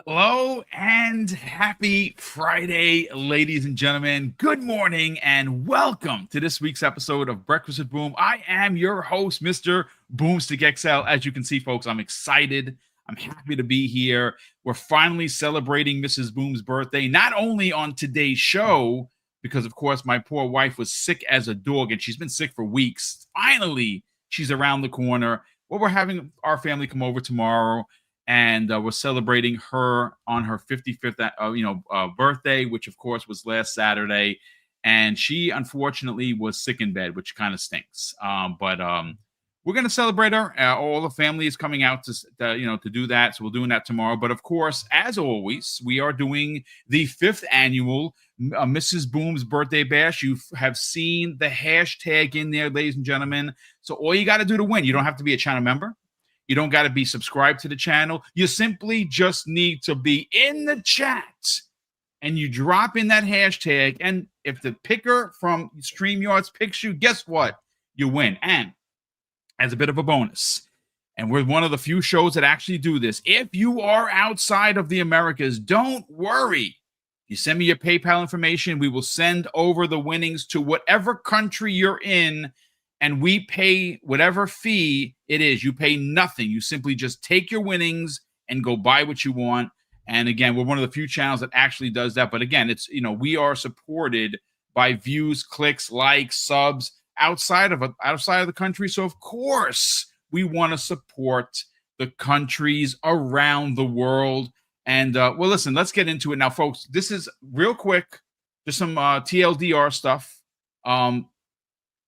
Hello and happy Friday, ladies and gentlemen. Good morning and welcome to this week's episode of Breakfast with Boom. I am your host, Mr. BoomStick XL. As you can see, folks, I'm excited. I'm happy to be here. We're finally celebrating Mrs. Boom's birthday, not only on today's show, because of course my poor wife was sick as a dog and she's been sick for weeks. Finally, she's around the corner. Well, we're having our family come over tomorrow and we're celebrating her on her 55th, birthday, which of course was last Saturday. And she unfortunately was sick in bed, which kind of stinks. But we're going to celebrate her. All the family is coming out to do that, so we're doing that tomorrow. But of course, as always, we are doing the 5th annual Mrs. Boom's Birthday Bash. You have seen the hashtag in there, ladies and gentlemen. So all you got to do to win, you don't have to be a channel member. You don't got to be subscribed to the channel. You simply just need to be in the chat and you drop in that hashtag. And if the picker from StreamYards picks you, guess what? You win. And as a bit of a bonus, and we're one of the few shows that actually do this, if you are outside of the Americas, don't worry. You send me your PayPal information. We will send over the winnings to whatever country you're in. And we pay whatever fee it is. You pay nothing. You simply just take your winnings and go buy what you want. And again, we're one of the few channels that actually does that. But again, we are supported by views, clicks, likes, subs outside of the country. So of course we want to support the countries around the world. And well, listen, let's get into it now, folks. This is real quick. Just some TLDR stuff.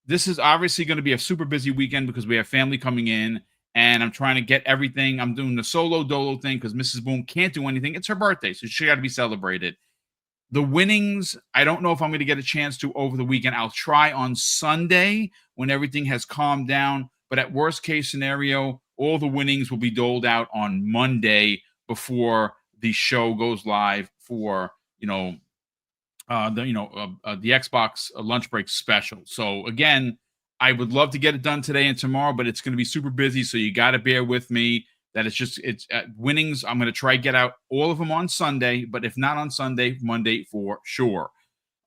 This is obviously going to be a super busy weekend because we have family coming in and I'm trying to get everything. I'm doing the solo dolo thing because Mrs. Boom can't do anything. It's her birthday, so she got to be celebrated. The winnings, I don't know if I'm going to get a chance to over the weekend. I'll try on Sunday when everything has calmed down. But at worst case scenario, all the winnings will be doled out on Monday before the show goes live for, the Xbox lunch break special. So again, I would love to get it done today and tomorrow, but it's going to be super busy. So you got to bear with me that it's winnings. I'm going to try get out all of them on Sunday, but if not on Sunday, Monday for sure.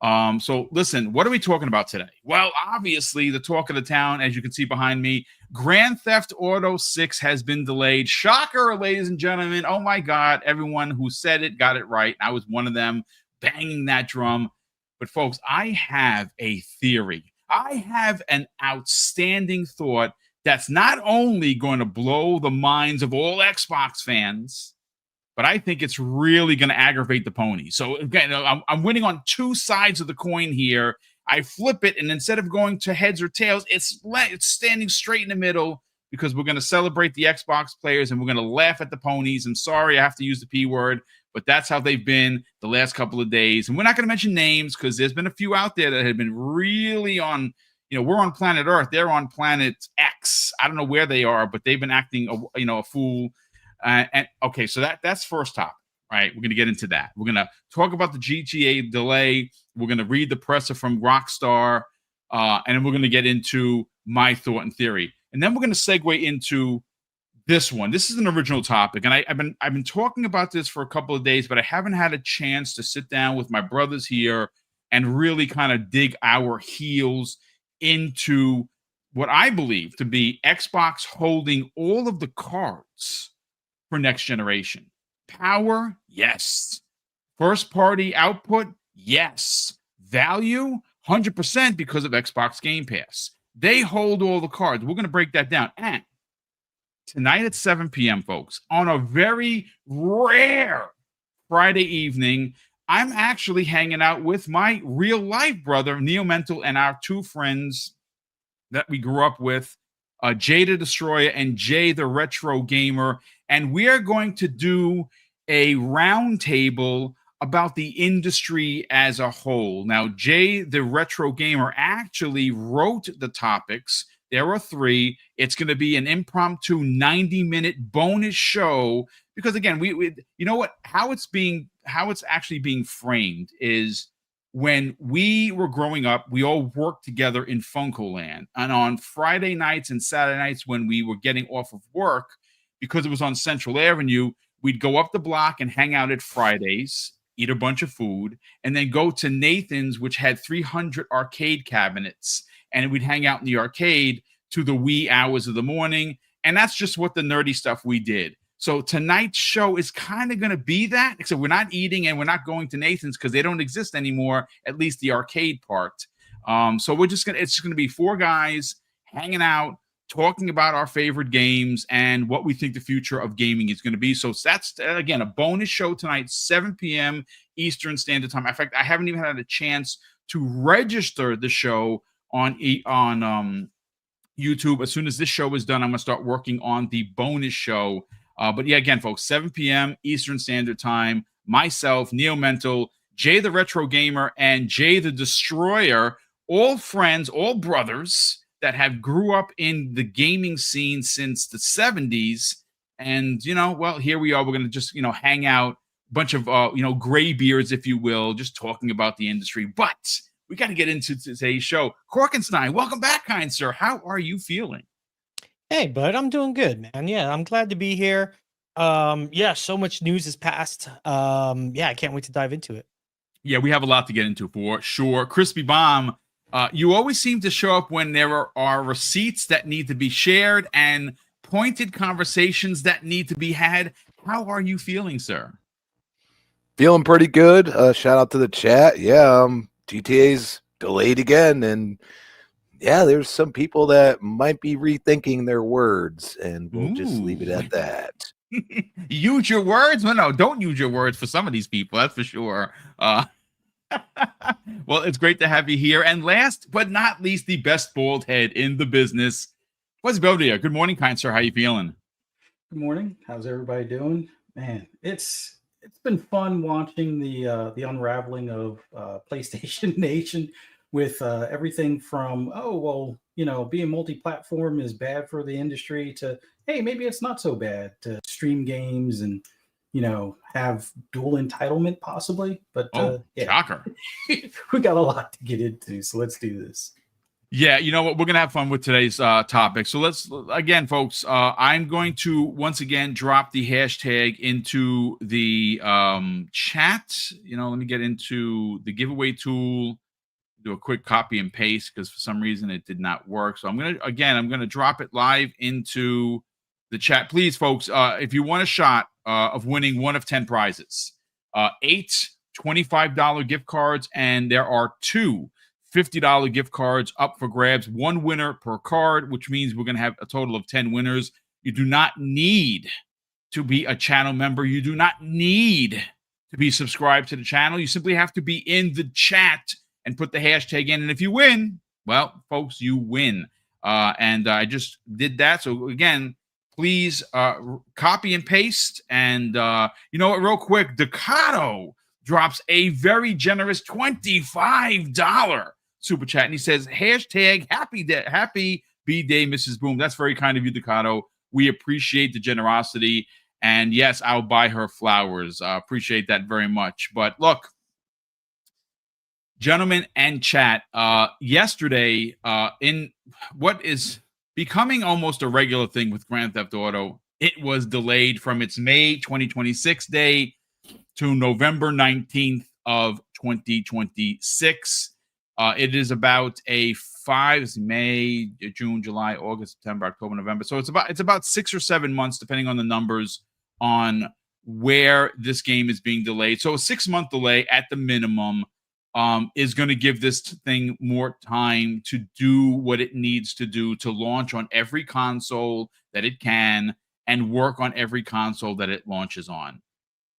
So listen, what are we talking about today? Well, obviously the talk of the town, as you can see behind me, Grand Theft Auto 6 has been delayed. Shocker, ladies and gentlemen. Oh my God. Everyone who said it got it right. I was one of them, banging that drum. But folks, I have a theory. I have an outstanding thought that's not only going to blow the minds of all Xbox fans, but I think it's really going to aggravate the pony. So again, I'm winning on two sides of the coin here. I flip it, and instead of going to heads or tails, it's standing straight in the middle because we're going to celebrate the Xbox players and we're going to laugh at the ponies. I'm sorry I have to use the P word, but that's how they've been the last couple of days. And we're not going to mention names because there's been a few out there that have been really on, we're on planet Earth. They're on planet X. I don't know where they are, but they've been acting, a fool. And okay, so that's first topic, right? We're going to get into that. We're going to talk about the GTA delay. We're going to read the presser from Rockstar. And then we're going to get into my thought and theory. And then we're going to segue into this one. This is an original topic, and I've been talking about this for a couple of days, but I haven't had a chance to sit down with my brothers here and really kind of dig our heels into what I believe to be Xbox holding all of the cards for next generation. Power, yes. First party output, yes. Value, 100% because of Xbox Game Pass. They hold all the cards. We're going to break that down. And tonight at 7 p.m., folks, on a very rare Friday evening, I'm actually hanging out with my real life brother, Neo Mental, and our two friends that we grew up with, Jay the Destroyer and Jay the Retro Gamer. And we are going to do a roundtable about the industry as a whole. Now, Jay the Retro Gamer actually wrote the topics. There are 3. It's going to be an impromptu 90-minute bonus show because, again, we you know what? How it's actually being framed is when we were growing up, we all worked together in Funko Land. And on Friday nights and Saturday nights when we were getting off of work, because it was on Central Avenue, we'd go up the block and hang out at Fridays, eat a bunch of food, and then go to Nathan's, which had 300 arcade cabinets, and we'd hang out in the arcade to the wee hours of the morning. And that's just what the nerdy stuff we did. So tonight's show is kind of going to be that, except we're not eating and we're not going to Nathan's because they don't exist anymore, at least the arcade part. So we're just gonna, it's just gonna be four guys hanging out, talking about our favorite games and what we think the future of gaming is going to be. So that's again a bonus show tonight, 7 p.m. Eastern Standard Time. In fact, I haven't even had a chance to register the show on YouTube. As soon as this show is done, I'm going to start working on the bonus show. But yeah, again, folks, 7 p.m. Eastern Standard Time. Myself, Neo Mental, Jay the Retro Gamer, and Jay the Destroyer, all friends, all brothers that have grew up in the gaming scene since the 70s. And, well, here we are. We're going to just, hang out, a bunch of, gray beards, if you will, just talking about the industry. But we got to get into today's show. Korkenstein, welcome back, kind sir. How are you feeling? Hey, bud, I'm doing good, man. Yeah, I'm glad to be here. Yeah, so much news has passed. Yeah, I can't wait to dive into it. Yeah, we have a lot to get into for sure. Crispy Bomb, you always seem to show up when there are receipts that need to be shared and pointed conversations that need to be had. How are you feeling, sir? Feeling pretty good. Shout out to the chat. Yeah, GTA's delayed again, and yeah, there's some people that might be rethinking their words, and we'll just leave it at that. Use your words? No, don't use your words for some of these people, that's for sure. Well, it's great to have you here. And last but not least, the best bald head in the business. What's Belvedere? Good morning, kind sir. How you feeling? Good morning. How's everybody doing? Man, it's been fun watching the unraveling of PlayStation Nation with everything from, being multi-platform is bad for the industry to, hey, maybe it's not so bad to stream games and have dual entitlement possibly. But yeah, shocker. We got a lot to get into, so let's do this. Yeah, you know what? We're going to have fun with today's topic. So let's, again, folks, I'm going to once again drop the hashtag into the chat. Let me get into the giveaway tool, do a quick copy and paste because for some reason it did not work. So I'm going to drop it live into the chat. Please, folks, if you want a shot of winning one of 10 prizes, 8 $25 gift cards, and there are 2 $50 gift cards up for grabs, 1 winner per card, which means we're going to have a total of 10 winners. You do not need to be a channel member. You do not need to be subscribed to the channel. You simply have to be in the chat and put the hashtag in. And if you win, well, folks, you win. And I just did that. So again, please copy and paste. And you know what, real quick, Ducato drops a very generous $25 super chat. And he says, hashtag happy B-Day, Mrs. Boom. That's very kind of you, Ducato. We appreciate the generosity. And yes, I'll buy her flowers. Appreciate that very much. But look, gentlemen and chat, yesterday, in what is becoming almost a regular thing with Grand Theft Auto, it was delayed from its May 2026 day to November 19th of 2026. It is about a May, June, July, August, September, October, November. So it's about 6 or 7 months, depending on the numbers on where this game is being delayed. So a 6-month delay at the minimum is going to give this thing more time to do what it needs to do to launch on every console that it can and work on every console that it launches on.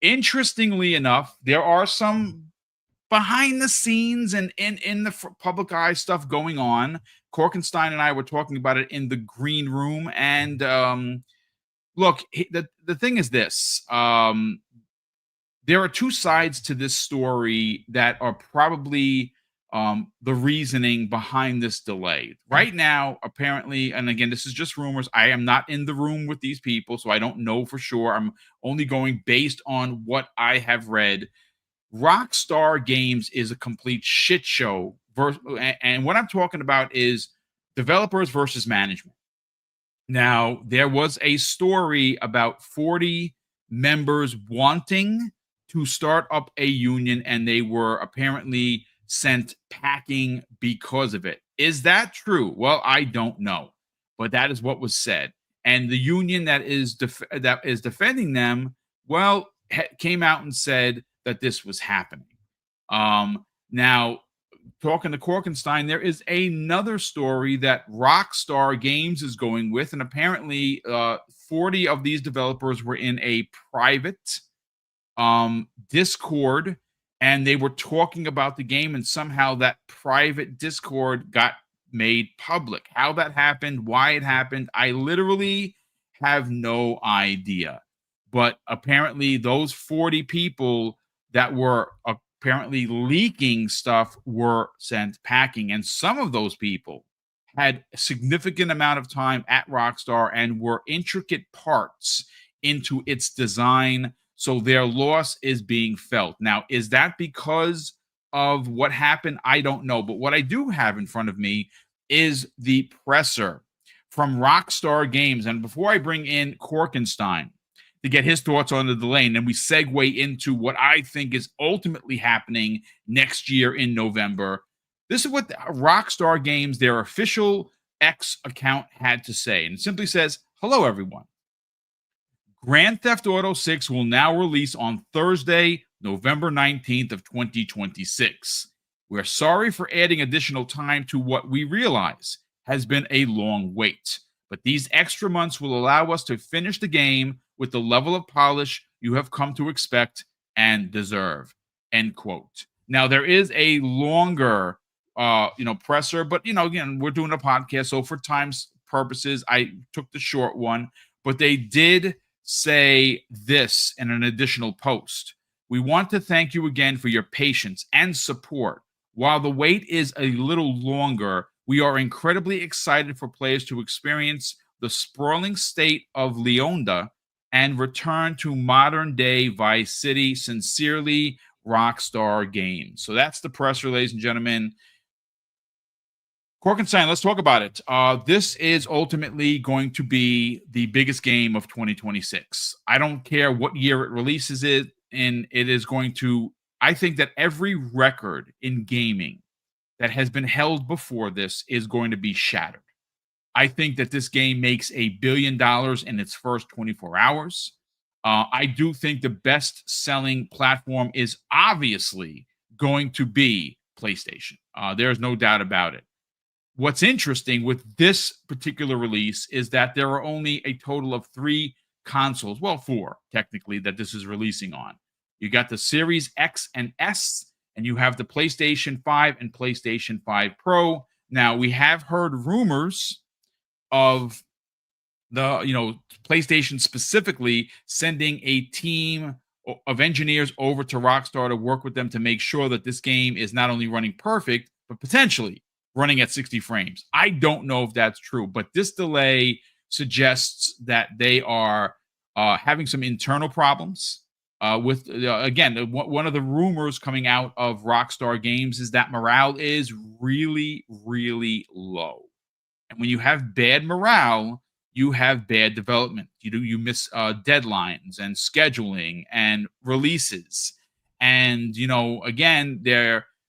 Interestingly enough, there are some behind the scenes and in the public eye stuff going on. Korkenstein and I were talking about it in the green room. And look, the thing is this. There are 2 sides to this story that are probably the reasoning behind this delay. Right now, apparently, and again, this is just rumors. I am not in the room with these people, so I don't know for sure. I'm only going based on what I have read. Rockstar Games is a complete shit show. And what I'm talking about is developers versus management. Now, there was a story about 40 members wanting to start up a union, and they were apparently sent packing because of it. Is that true? Well, I don't know, but that is what was said. And the union that is defending them, well, came out and said that this was happening. Now, talking to Korkenstein, there is another story that Rockstar Games is going with, and apparently 40 of these developers were in a private Discord, and they were talking about the game, and somehow that private Discord got made public. How that happened, why it happened, I literally have no idea. But apparently those 40 people that were apparently leaking stuff were sent packing, and some of those people had a significant amount of time at Rockstar and were intricate parts into its design, so their loss is being felt. Now, is that because of what happened? I don't know, but what I do have in front of me is the presser from Rockstar Games. And before I bring in Korkenstein to get his thoughts on the delay, and then we segue into what I think is ultimately happening next year in November. This is what Rockstar Games, their official X account, had to say. And it simply says, "Hello, everyone. Grand Theft Auto 6 will now release on Thursday, November 19th of 2026. We're sorry for adding additional time to what we realize has been a long wait, but these extra months will allow us to finish the game with the level of polish you have come to expect and deserve." End quote. Now, there is a longer presser, but again, we're doing a podcast, so for time's purposes, I took the short one. But they did say this in an additional post: "We want to thank you again for your patience and support. While the wait is a little longer, we are incredibly excited for players to experience the sprawling state of Leonda and return to modern-day Vice City. Sincerely, Rockstar Games." So that's the presser, ladies and gentlemen. Korkenstein, let's talk about it. This is ultimately going to be the biggest game of 2026. I don't care what year it releases it, and it is going to, I think that every record in gaming that has been held before this is going to be shattered. I think that this game makes $1 billion in its first 24 hours. I do think the best-selling platform is obviously going to be PlayStation. There's no doubt about it. What's interesting with this particular release is that there are only a total of 3 consoles, well, 4 technically, that this is releasing on. You got the Series X and S, and you have the PlayStation 5 and PlayStation 5 Pro. Now, we have heard rumors of the PlayStation specifically sending a team of engineers over to Rockstar to work with them to make sure that this game is not only running perfect, but potentially running at 60 frames. I don't know if that's true, but this delay suggests that they are having some internal problems with, again, one of the rumors coming out of Rockstar Games is that morale is really, really low. And when you have bad morale, you have bad development. You miss deadlines and scheduling and releases. And, again,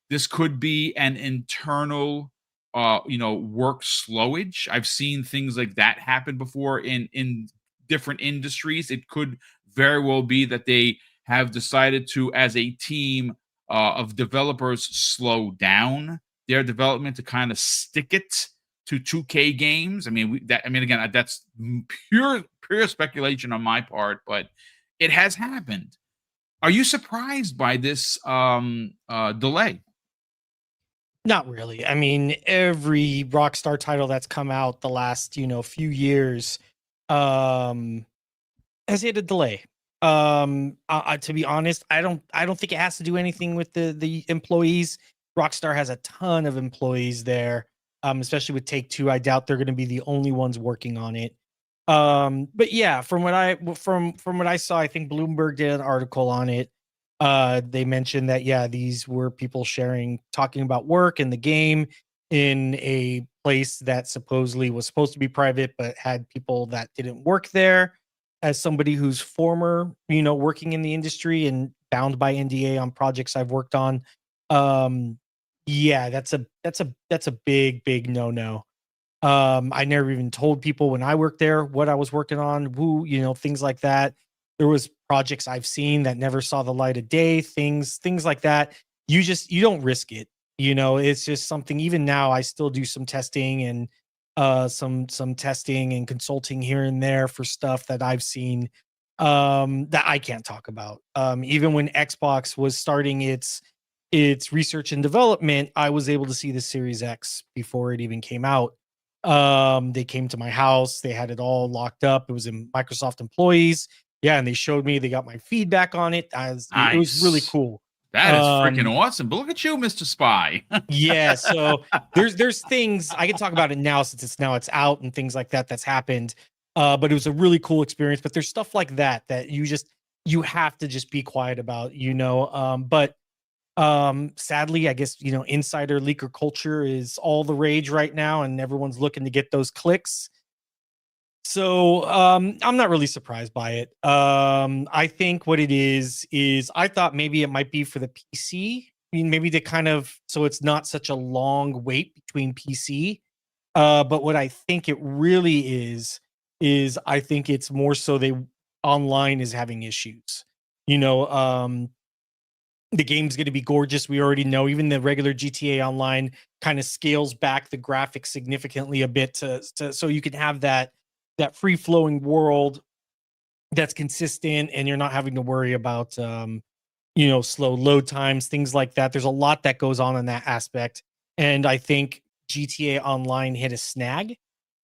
this could be an internal work slowage. I've seen things like that happen before in different industries. It could very well be that they have decided to, as a team of developers, slow down their development to kind of stick it to 2K games. Again, that's pure speculation on my part, but it has happened. Are you surprised by this delay? Not really. I mean, every Rockstar title that's come out the last, few years has hit a delay. To be honest, I don't think it has to do anything with the employees. Rockstar has a ton of employees there, especially with Take-Two. I doubt they're going to be the only ones working on it. But yeah, from what I saw, I think Bloomberg did an article on it. They mentioned that, these were people talking about work and the game in a place that supposedly was supposed to be private, but had people that didn't work there. as somebody who's former, working in the industry and bound by NDA on projects I've worked on, yeah, that's a big no. I never even told people when I worked there what I was working on, things like that. There was projects I've seen that never saw the light of day, things like that. You don't risk it. It's just something. Even now I still do some testing and some testing and consulting here and there for stuff that I've seen that I can't talk about. Even when Xbox was starting its research and development, I was able to see the Series X before it even came out. They came to my house, they had it all locked up. It was in Microsoft employees. Yeah, and they showed me, they got my feedback on it. It was really Nice. cool. That is freaking awesome. But look at you, Mr. Spy. Yeah, so there's things I can talk about it now since it's out and things like that that's happened. But it was a really cool experience. But there's stuff like that you have to just be quiet about, but sadly, I guess, insider leaker culture is all the rage right now, and everyone's looking to get those clicks. So I'm not really surprised by it. I think what it is I thought maybe it might be for the PC. I mean, maybe to kind of, so it's not such a long wait between PC. But what I think it really is I think it's more so they online is having issues. The game's going to be gorgeous. We already know. Even the regular GTA Online kind of scales back the graphics significantly a bit to so you can have that free flowing world that's consistent, and you're not having to worry about slow load times, things like that. There's a lot that goes on in that aspect, and I think GTA Online hit a snag,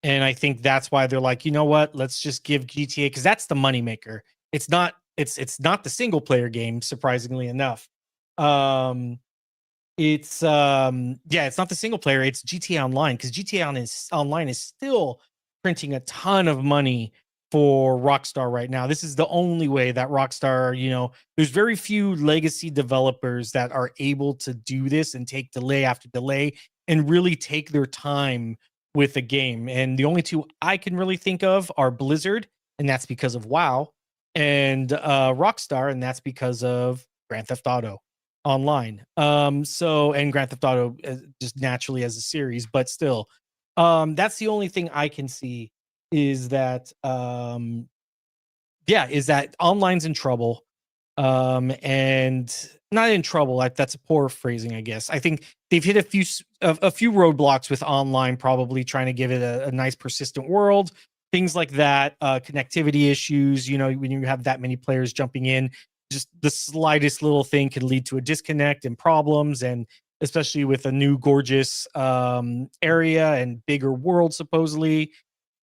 and I think that's why they're like, you know what, let's just give GTA, because that's the moneymaker. It's not the single player game, surprisingly enough. It's not the single player, it's GTA Online, because Online is still printing a ton of money for Rockstar right now. This is the only way that Rockstar, there's very few legacy developers that are able to do this and take delay after delay and really take their time with a game. And the only two I can really think of are Blizzard, and that's because of WoW, and Rockstar, and that's because of Grand Theft Auto Online. And Grand Theft Auto just naturally as a series, but still, that's the only thing I can see is that is that online's in trouble. And not in trouble, that's a poor phrasing, I guess. I think they've hit a few roadblocks with online, probably trying to give it a nice persistent world, things like that, connectivity issues. When you have that many players jumping in, just the slightest little thing can lead to a disconnect and problems, and especially with a new gorgeous area and bigger world supposedly,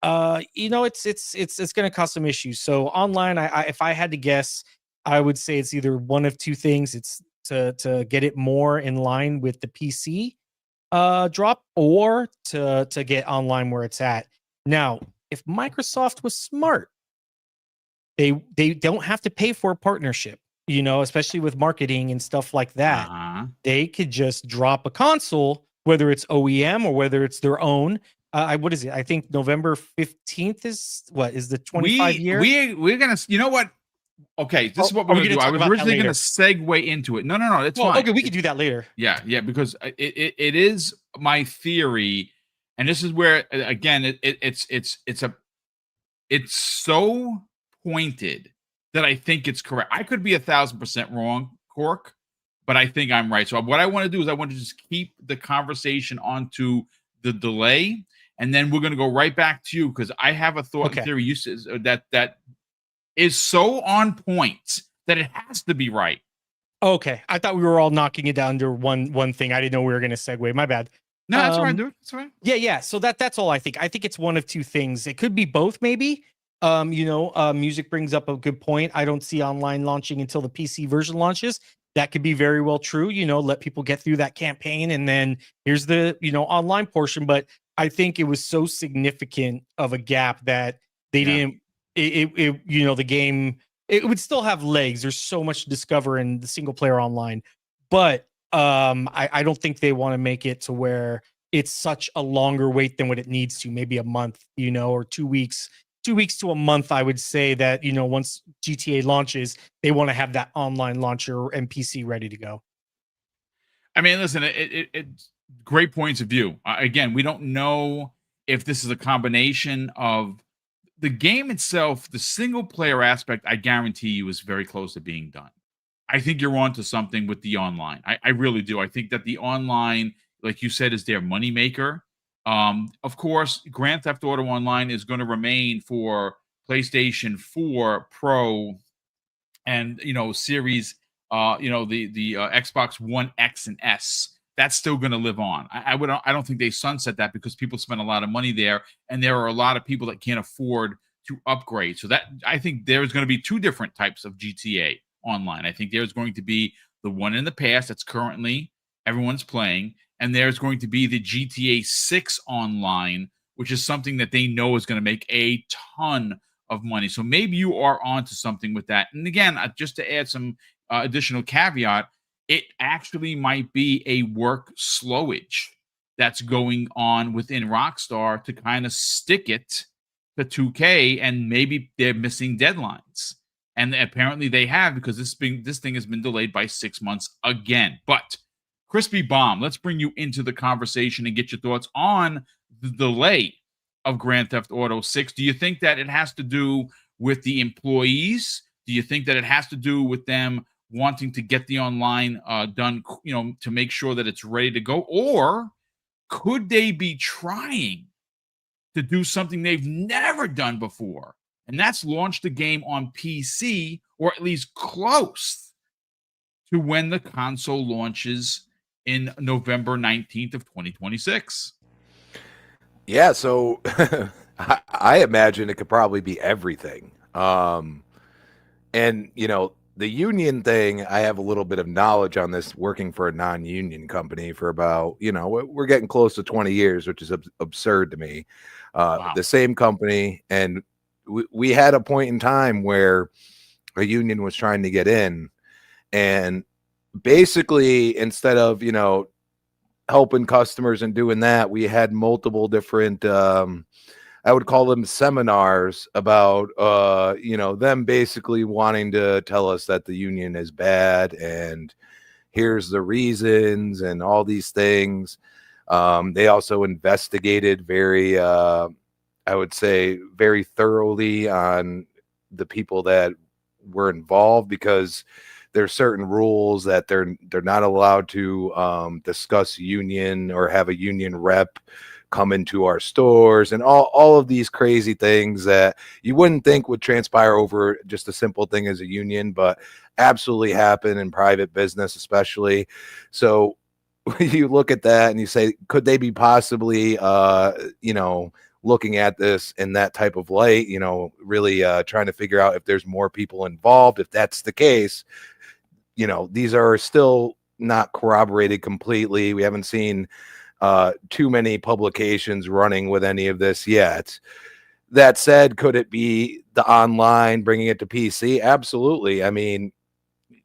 it's going to cause some issues. So online, I if I had to guess, I would say it's either one of two things. It's to get it more in line with the PC drop, or to get online where it's at now. If Microsoft was smart, they don't have to pay for a partnership, especially with marketing and stuff like that. They could just drop a console, whether it's OEM or whether it's their own. What is it? I think November 15th is the 25 year. We're gonna, you know what? Okay, this is what we're gonna do. I was originally gonna segue into it. No, it's fine. Okay, we can do that later. Yeah, because it is my theory, and this is where again it's so pointed that I think it's correct. I could be 1,000% wrong, Cork, but I think I'm right. So what I want to do is I want to just keep the conversation onto the delay, and then we're going to go right back to you, because I have a thought and theory that is so on point that it has to be right. Okay, I thought we were all knocking it down to one thing. I didn't know we were going to segue. My bad. No, that's all right, dude. That's all right. Yeah. So that's all I think. I think it's one of two things. It could be both, maybe. Music brings up a good point. I don't see online launching until the PC version launches. That could be very well true. Let people get through that campaign, and then here's the online portion. But I think it was so significant of a gap that they didn't. The game, it would still have legs. There's so much to discover in the single player online, but I don't think they want to make it to where it's such a longer wait than what it needs to. Maybe a month, or 2 weeks. 2 weeks to a month, I would say that, once GTA launches, they want to have that online launcher and PC ready to go. I mean, listen, it's great points of view. Again, we don't know if this is a combination of the game itself, the single player aspect. I guarantee you is very close to being done. I think you're onto something with the online. I really do. I think that the online, like you said, is their moneymaker. Of course, Grand Theft Auto Online is going to remain for PlayStation 4 Pro and Series, the Xbox One X and S. That's still going to live on. I don't think they sunset that because people spend a lot of money there, and there are a lot of people that can't afford to upgrade. So that I think there's going to be two different types of GTA Online. I think there's going to be the one in the past that's currently everyone's playing, and there's going to be the GTA 6 Online, which is something that they know is going to make a ton of money. So maybe you are onto something with that. And again, just to add some additional caveat, it actually might be a work slowage that's going on within Rockstar to kind of stick it to 2K, and maybe they're missing deadlines. And apparently they have, because this thing has been delayed by 6 months again. But Crispy Bomb, let's bring you into the conversation and get your thoughts on the delay of Grand Theft Auto 6. Do you think that it has to do with the employees? Do you think that it has to do with them wanting to get the online done, to make sure that it's ready to go? Or could they be trying to do something they've never done before? And that's launch the game on PC, or at least close to when the console launches in November 19th of 2026. Yeah, so I imagine it could probably be everything. And, the union thing, I have a little bit of knowledge on this, working for a non-union company for about, we're getting close to 20 years, which is absurd to me. Wow. The same company, and we had a point in time where a union was trying to get in, and basically instead of, helping customers and doing that, we had multiple different I would call them seminars about them basically wanting to tell us that the union is bad and here's the reasons and all these things. They also investigated very I would say very thoroughly on the people that were involved, because there's certain rules that they're not allowed to discuss union or have a union rep come into our stores, and all of these crazy things that you wouldn't think would transpire over just a simple thing as a union, but absolutely happen in private business, especially. So you look at that and you say, could they be possibly looking at this in that type of light, really trying to figure out if there's more people involved? If that's the case, these are still not corroborated completely. We haven't seen too many publications running with any of this yet. That said, could it be the online bringing it to PC? Absolutely. I mean,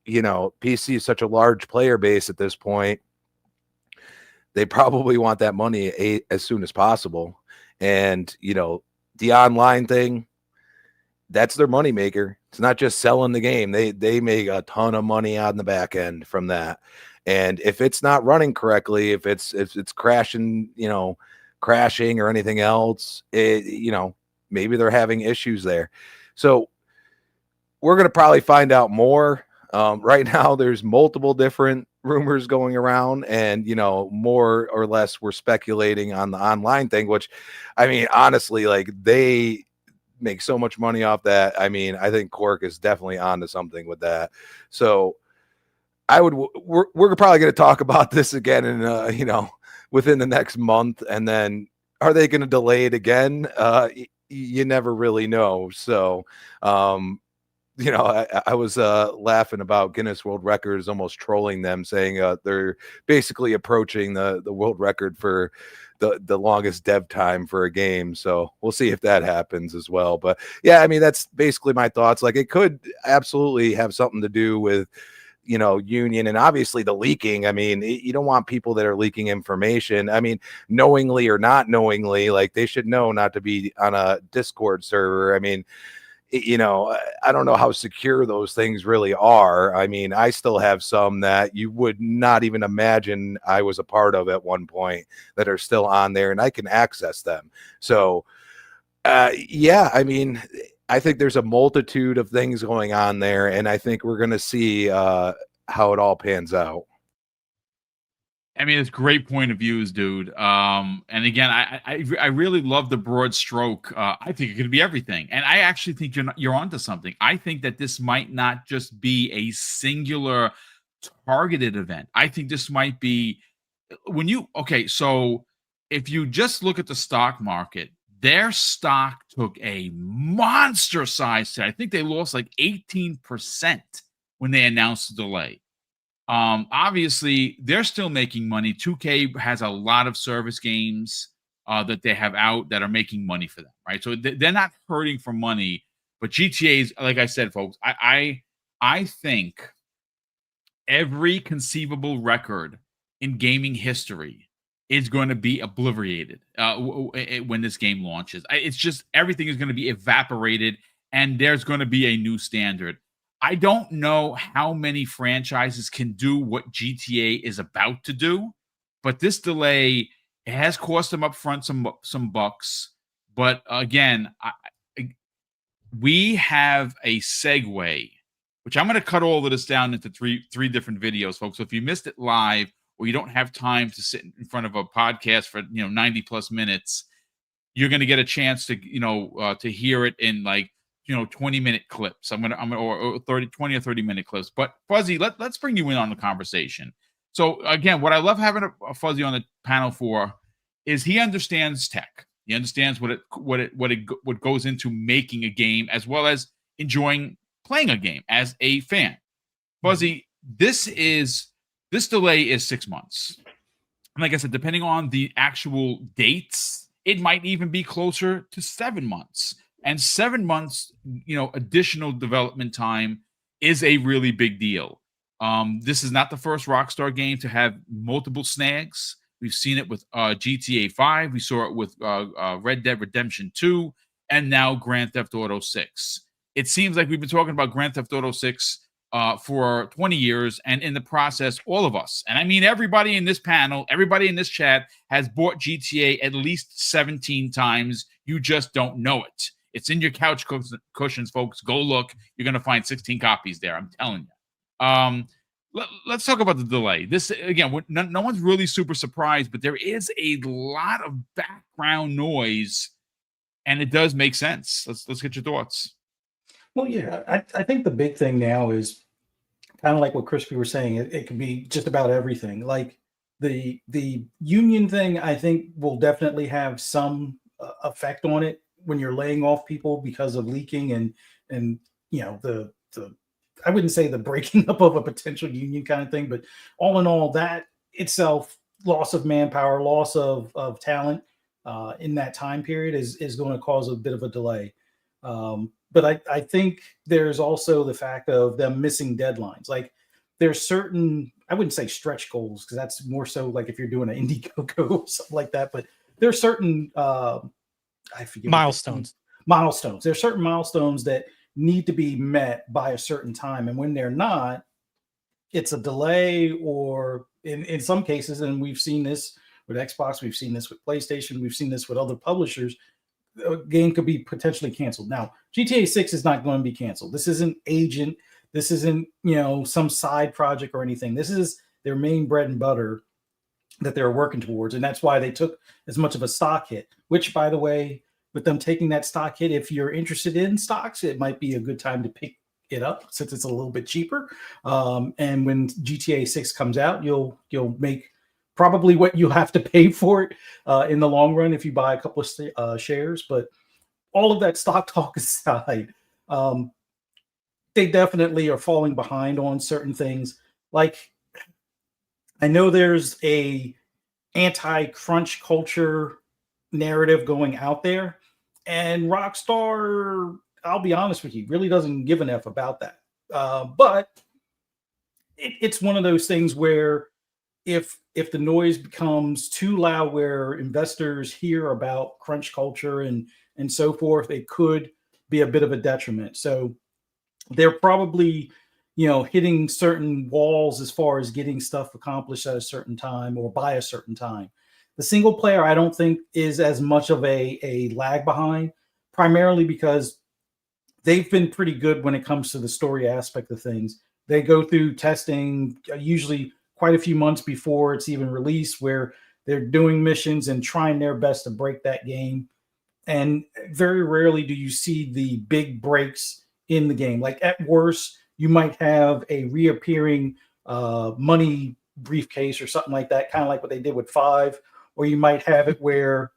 PC is such a large player base at this point. They probably want that money as soon as possible. And, the online thing, that's their moneymaker. It's not just selling the game. They make a ton of money on the back end from that. And if it's not running correctly, if it's crashing, crashing or anything else, maybe they're having issues there. So we're going to probably find out more. Right now, there's multiple different rumors going around, and, more or less we're speculating on the online thing, which, I mean, honestly, like, they make so much money off that. I mean, I think Cork is definitely onto something with that. So we're probably going to talk about this again in, within the next month. And then are they going to delay it again? You never really know. So, I was laughing about Guinness World Records almost trolling them, saying they're basically approaching the world record for the longest dev time for a game. So we'll see if that happens as well. But yeah, I mean, that's basically my thoughts. Like, it could absolutely have something to do with, union, and obviously the leaking. I mean, you don't want people that are leaking information. I mean, knowingly or not knowingly, like they should know not to be on a Discord server. I mean, I don't know how secure those things really are. I mean, I still have some that you would not even imagine I was a part of at one point that are still on there, and I can access them. So, yeah, I mean, I think there's a multitude of things going on there, and I think we're going to see how it all pans out. I mean, it's great point of views, dude. And again, I really love the broad stroke. I think it could be everything, and I actually think you're onto something. I think that this might not just be a singular targeted event. I think this might be so if you just look at the stock market, their stock took a monster size today. I think they lost like 18% when they announced the delay. Obviously, they're still making money. 2K has a lot of service games that they have out that are making money for them, right? So they're not hurting for money. But GTA's, like I said, folks, I think every conceivable record in gaming history is going to be obliterated when this game launches. It's just everything is going to be evaporated, and there's going to be a new standard. I don't know how many franchises can do what GTA is about to do, but this delay has cost them up front some bucks. But again, we have a segue, which I'm going to cut all of this down into three different videos, folks. So if you missed it live or you don't have time to sit in front of a podcast for 90 plus minutes, you're going to get a chance to to hear it in like 20-minute clips. I'm gonna or 20 or 30-minute clips. But Fuzzy, let's bring you in on the conversation. So again, what I love having a Fuzzy on the panel for is he understands tech. He understands what goes into making a game, as well as enjoying playing a game as a fan. Fuzzy, this delay is 6 months. And like I said, depending on the actual dates, it might even be closer to 7 months. And 7 months, additional development time is a really big deal. This is not the first Rockstar game to have multiple snags. We've seen it with GTA 5. We saw it with Red Dead Redemption 2, and now Grand Theft Auto 6. It seems like we've been talking about Grand Theft Auto 6 for 20 years, and in the process, all of us, and I mean everybody in this panel, everybody in this chat, has bought GTA at least 17 times. You just don't know it. It's in your couch cushions, folks. Go look. You're going to find 16 copies there. I'm telling you. Let's talk about the delay. This, again, no one's really super surprised, but there is a lot of background noise, and it does make sense. Let's get your thoughts. Well, yeah, I think the big thing now is kind of like what Crispy was saying. It can be just about everything. Like the union thing, I think will definitely have some effect on it when you're laying off people because of leaking and the I wouldn't say the breaking up of a potential union kind of thing, but all in all, that itself, loss of manpower, loss of talent in that time period is going to cause a bit of a delay. But I think there's also the fact of them missing deadlines. Like there's certain, I wouldn't say stretch goals, because that's more so like if you're doing an Indiegogo or something like that, but there's certain I forget milestones. There's certain milestones that need to be met by a certain time, and when they're not, it's a delay, or in some cases, and we've seen this with Xbox, we've seen this with PlayStation, we've seen this with other publishers, a game could be potentially canceled. Now, GTA 6 is not going to be canceled. This isn't Agent. This isn't some side project or anything. This is their main bread and butter that they're working towards, and that's why they took as much of a stock hit, which, by the way, with them taking that stock hit, if you're interested in stocks, it might be a good time to pick it up since it's a little bit cheaper. And when GTA 6 comes out, you'll make probably what you have to pay for it in the long run if you buy a couple of shares. But all of that stock talk aside, they definitely are falling behind on certain things. Like, I know there's a anti-crunch culture narrative going out there, and Rockstar, I'll be honest with you, really doesn't give an F about that. But it's one of those things where if the noise becomes too loud, where investors hear about crunch culture and so forth, it could be a bit of a detriment. So they're probably, hitting certain walls as far as getting stuff accomplished at a certain time or by a certain time. The single player, I don't think, is as much of a lag behind, primarily because they've been pretty good when it comes to the story aspect of things. They go through testing usually quite a few months before it's even released, where they're doing missions and trying their best to break that game. And very rarely do you see the big breaks in the game. Like at worst, you might have a reappearing money briefcase or something like that, kind of like what they did with 5. Or you might have it where,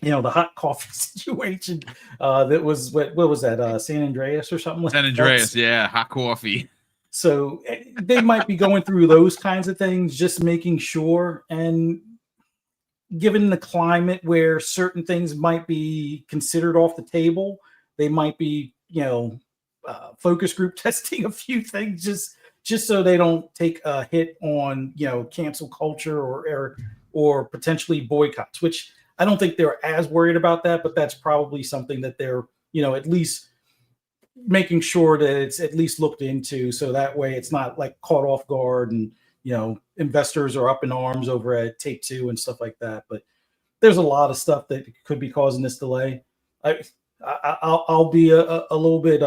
the hot coffee situation that was, what was that, San Andreas or something like that? San Andreas, yeah, hot coffee. So they might be going through those kinds of things, just making sure. And given the climate where certain things might be considered off the table, they might be, focus group testing a few things just so they don't take a hit on, cancel culture or potentially boycotts, which I don't think they're as worried about that, but that's probably something that they're, at least making sure that it's at least looked into, so that way it's not like caught off guard and investors are up in arms over at Take-Two and stuff like that. But there's a lot of stuff that could be causing this delay. I'll be a little bit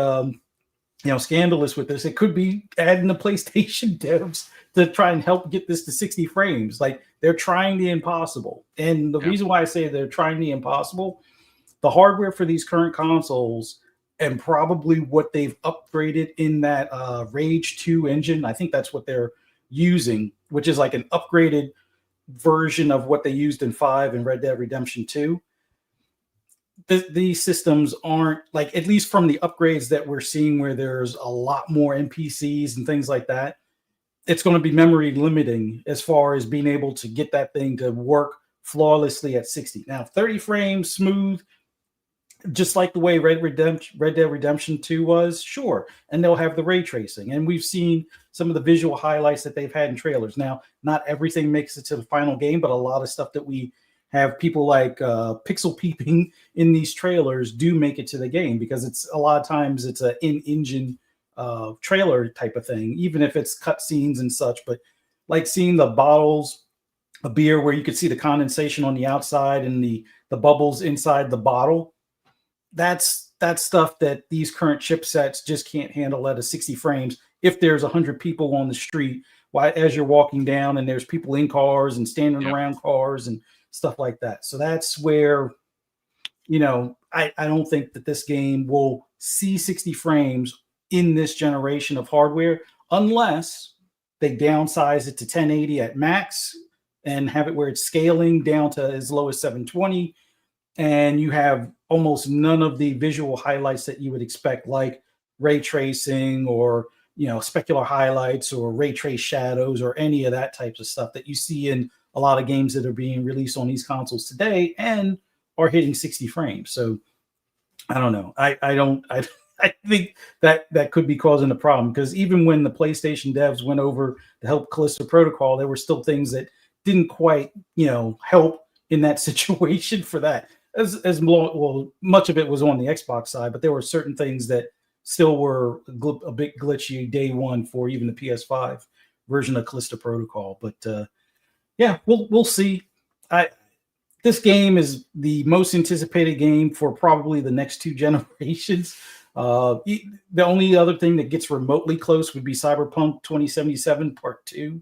scandalous with this. It could be adding the PlayStation devs to try and help get this to 60 frames. Like, they're trying the impossible. And the reason why I say they're trying the impossible, the hardware for these current consoles and probably what they've upgraded in that Rage 2 engine, I think that's what they're using, which is like an upgraded version of what they used in 5 and Red Dead Redemption 2. These systems aren't, like, at least from the upgrades that we're seeing where there's a lot more NPCs and things like that, it's going to be memory limiting as far as being able to get that thing to work flawlessly at 60. Now, 30 frames smooth, just like the way Red Dead Redemption 2 was, sure. And they'll have the ray tracing. And we've seen some of the visual highlights that they've had in trailers. Now, not everything makes it to the final game, but a lot of stuff that we have people like pixel peeping in these trailers do make it to the game, because it's a lot of times it's a in-engine trailer type of thing, even if it's cut scenes and such. But like seeing the bottles of beer where you could see the condensation on the outside and the bubbles inside the bottle, that's stuff that these current chipsets just can't handle at a 60 frames. If there's 100 people on the street as you're walking down, and there's people in cars and standing around cars and stuff like that. So that's where, I don't think that this game will see 60 frames in this generation of hardware, unless they downsize it to 1080 at max and have it where it's scaling down to as low as 720. And you have almost none of the visual highlights that you would expect, like ray tracing or, specular highlights or ray trace shadows or any of that types of stuff that you see in a lot of games that are being released on these consoles today and are hitting 60 frames. So I don't know. I think that could be causing a problem, because even when the PlayStation devs went over to help Callisto Protocol, there were still things that didn't quite, help in that situation for that. Much of it was on the Xbox side, but there were certain things that still were a bit glitchy day one for even the PS5 version of Callisto Protocol. But we'll see. This game is the most anticipated game for probably the next 2 generations. The only other thing that gets remotely close would be Cyberpunk 2077 Part 2.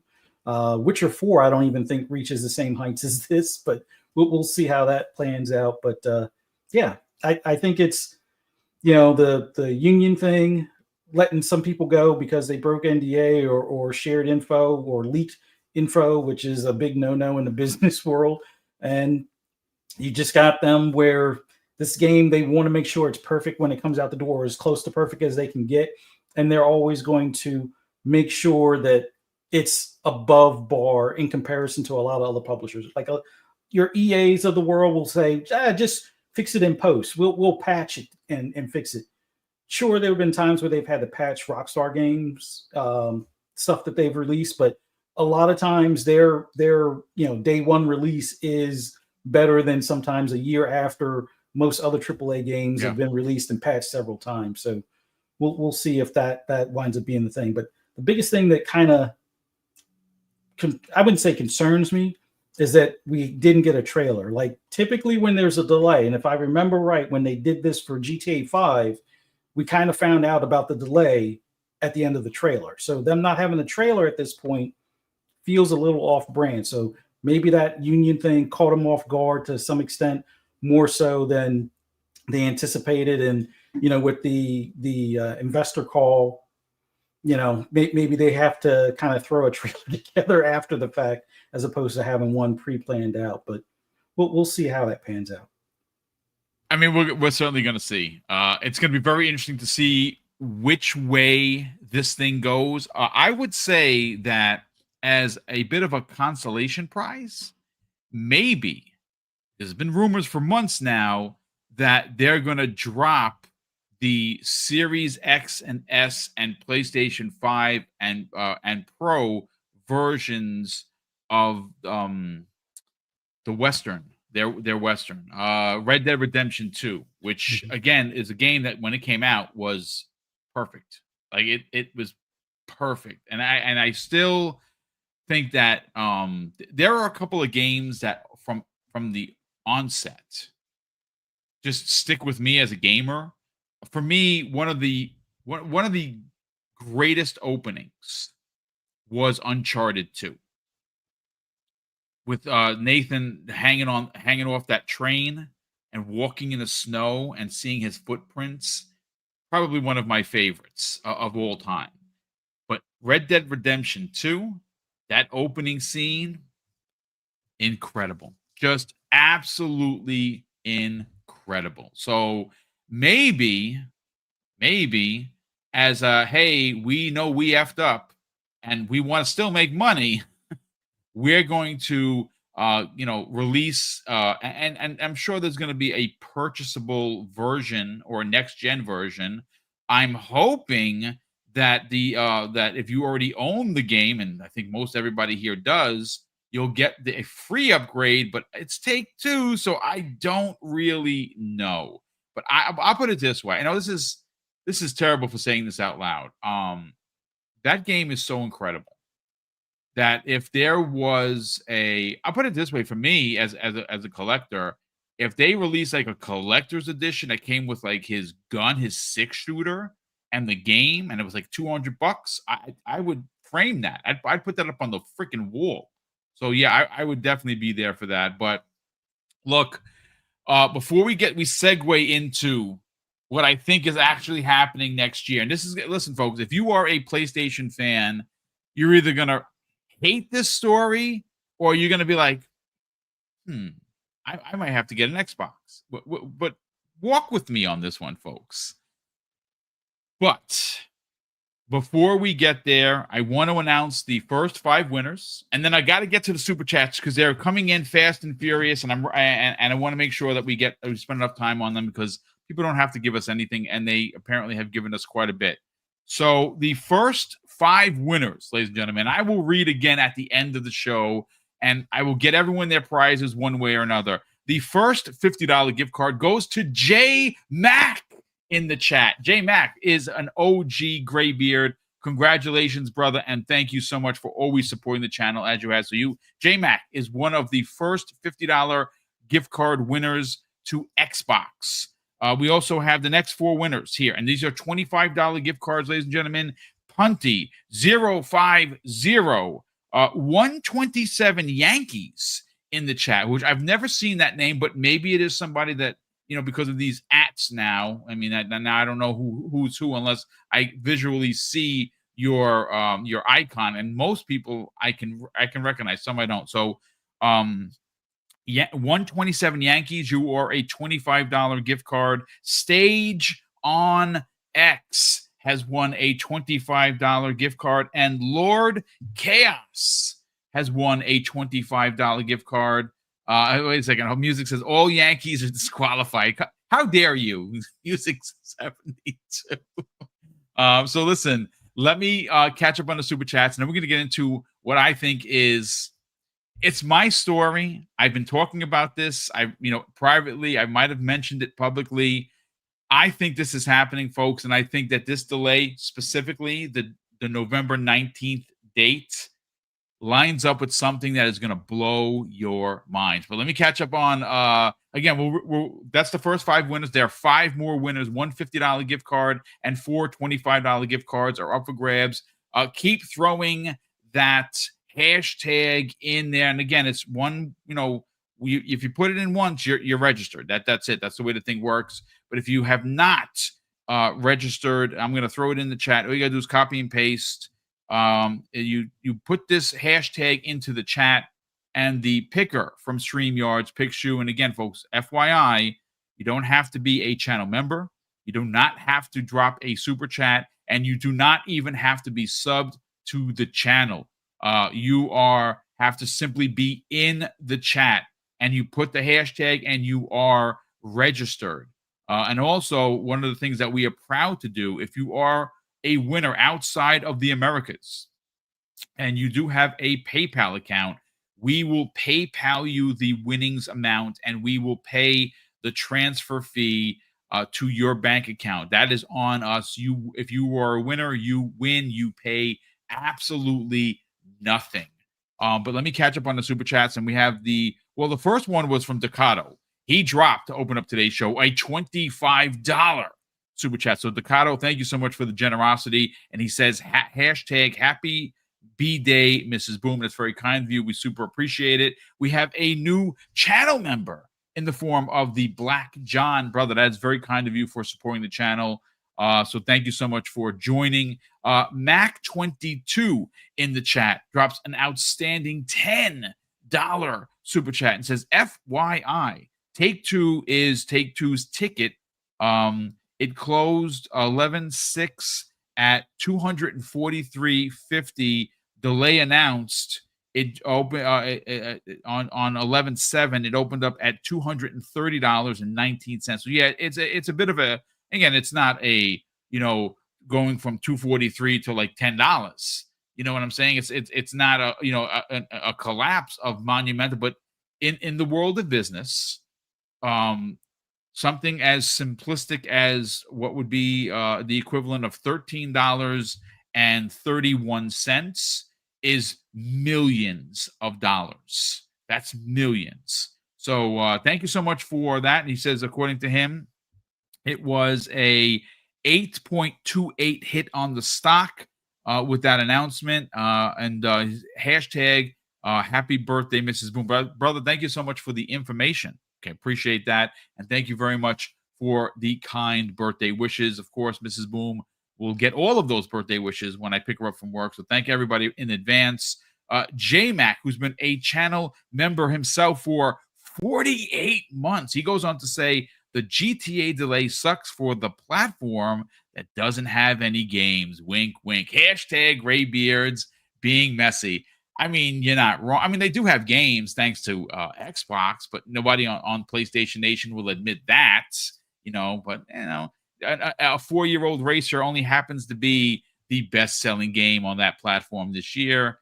Witcher 4, I don't even think reaches the same heights as this, but we'll see how that plans out. But I think it's, the union thing, letting some people go because they broke NDA or shared info or leaked info, which is a big no-no in the business world. And you just got them where this game, they want to make sure it's perfect when it comes out the door, as close to perfect as they can get. And they're always going to make sure that it's above bar in comparison to a lot of other publishers. Like your EAs of the world will say, just fix it in post. We'll patch it and fix it. Sure, there have been times where they've had to patch Rockstar games stuff that they've released, but a lot of times their day one release is better than sometimes a year after most other AAA games have been released and patched several times. So we'll see if that winds up being the thing. But the biggest thing that kind of, I wouldn't say concerns me, is that we didn't get a trailer. Like typically when there's a delay, and if I remember right, when they did this for GTA 5, we kind of found out about the delay at the end of the trailer. So them not having a trailer at this point feels a little off brand. So maybe that union thing caught them off guard to some extent, more so than they anticipated. And, with the investor call, maybe they have to kind of throw a trailer together after the fact, as opposed to having one pre-planned out. But we'll see how that pans out. I mean, we're certainly going to see. It's going to be very interesting to see which way this thing goes. I would say that as a bit of a consolation prize, maybe there's been rumors for months now that they're going to drop the Series X and S and PlayStation 5 and Pro versions of the Western. Their Western. Red Dead Redemption 2, which again is a game that when it came out was perfect. Like it was perfect. And I still think that there are a couple of games that from the onset just stick with me as a gamer. For me, one of the greatest openings was Uncharted 2. With Nathan hanging off that train and walking in the snow and seeing his footprints, probably one of my favorites of all time. But Red Dead Redemption 2, that opening scene, incredible. Just absolutely incredible. So maybe as hey, we know we effed up and we want to still make money, we're going to release and I'm sure there's going to be a purchasable version or a next gen version. I'm hoping that that if you already own the game, and I think most everybody here does, you'll get a free upgrade, but it's Take-Two, so I don't really know. But I'll put it this way. I know this is terrible for saying this out loud. That game is so incredible that if there was I'll put it this way, for me as a collector, if they released like a collector's edition that came with like his gun, his 6-shooter, and the game, and it was like $200, I would frame that. I'd put that up on the freaking wall. So yeah, I would definitely be there for that. But look, before we segue into what I think is actually happening next year, and listen, folks, if you are a PlayStation fan, you're either gonna hate this story or you're gonna be like, I might have to get an Xbox. But walk with me on this one, folks. But before we get there, I want to announce the first 5 winners, and then I got to get to the super chats because they're coming in fast and furious, and I want to make sure that we spend enough time on them because people don't have to give us anything, and they apparently have given us quite a bit. So the first 5 winners, ladies and gentlemen, I will read again at the end of the show, and I will get everyone their prizes one way or another. The first $50 gift card goes to J Mac in the chat. J Mac is an OG graybeard. Congratulations, brother, and thank you so much for always supporting the channel as you have. So J Mac is one of the first $50 gift card winners to Xbox. We also have the next 4 winners here, and these are $25 gift cards, ladies and gentlemen. Punty 050 127 Yankees in the chat, which I've never seen that name, but maybe it is somebody that, because of these ats now. I mean, now I don't know who's who unless I visually see your icon, and most people I can recognize, some I don't. So 127 Yankees, you are a $25 gift card. Stage on X has won a $25 gift card, and Lord Chaos has won a $25 gift card. Wait a second. Music says all Yankees are disqualified. How dare you? Music 72. So listen, let me catch up on the super chats, and then we're going to get into what I think is it's my story. I've been talking about this. Privately, I might have mentioned it publicly. I think this is happening, folks, and I think that this delay, specifically the November 19th date, lines up with something that is going to blow your mind. But let me catch up on again. That's the first 5 winners. There are 5 more winners. One $50 gift card and 4 $25 gift cards are up for grabs. Keep throwing that hashtag in there, and again, it's one. If you put it in once, you're registered. That's it. That's the way the thing works. But if you have not registered, I'm going to throw it in the chat. All you got to do is copy and paste. You put this hashtag into the chat, and the picker from StreamYards picks you. And again, folks, FYI, you don't have to be a channel member. You do not have to drop a super chat, and you do not even have to be subbed to the channel. You have to simply be in the chat, and you put the hashtag, and you are registered. And also, one of the things that we are proud to do, if you are a winner outside of the Americas and you do have a PayPal account, we will PayPal you the winnings amount, and we will pay the transfer fee to your bank account. That is on us. If you are a winner, you win, you pay absolutely nothing. But let me catch up on the super chats, and we have the first one was from Ducato. He dropped, to open up today's show, a $25 super chat. So Ducato, thank you so much for the generosity. And he says, hashtag happy B-Day, Mrs. Boom. That's very kind of you. We super appreciate it. We have a new channel member in the form of the Black John brother. That's very kind of you for supporting the channel. So thank you so much for joining. Mac22 in the chat drops an outstanding $10 super chat and says, FYI, Take-Two is Take-Two's ticket. It closed 11/6 at $243.50. Delay announced. It opened on 11/7. It opened up at $230.19. So yeah, it's a bit of a, again, it's not a going from $243 to like $10. You know what I'm saying? It's not a collapse of monumental, but in the world of business, something as simplistic as what would be the equivalent of $13.31 is millions of dollars. That's millions. So thank you so much for that. And he says, according to him, it was a 8.28 hit on the stock with that announcement. And hashtag happy birthday, Mrs. Boom. Brother, thank you so much for the information. Okay, appreciate that. And thank you very much for the kind birthday wishes. Of course, Mrs. Boom will get all of those birthday wishes when I pick her up from work. So thank everybody in advance. J-Mac, who's been a channel member himself for 48 months. He goes on to say, the GTA delay sucks for the platform that doesn't have any games. Wink, wink. Hashtag graybeards being messy. I mean, you're not wrong. I mean, they do have games thanks to Xbox, but nobody on PlayStation Nation will admit that, but, a 4-year-old racer only happens to be the best-selling game on that platform this year.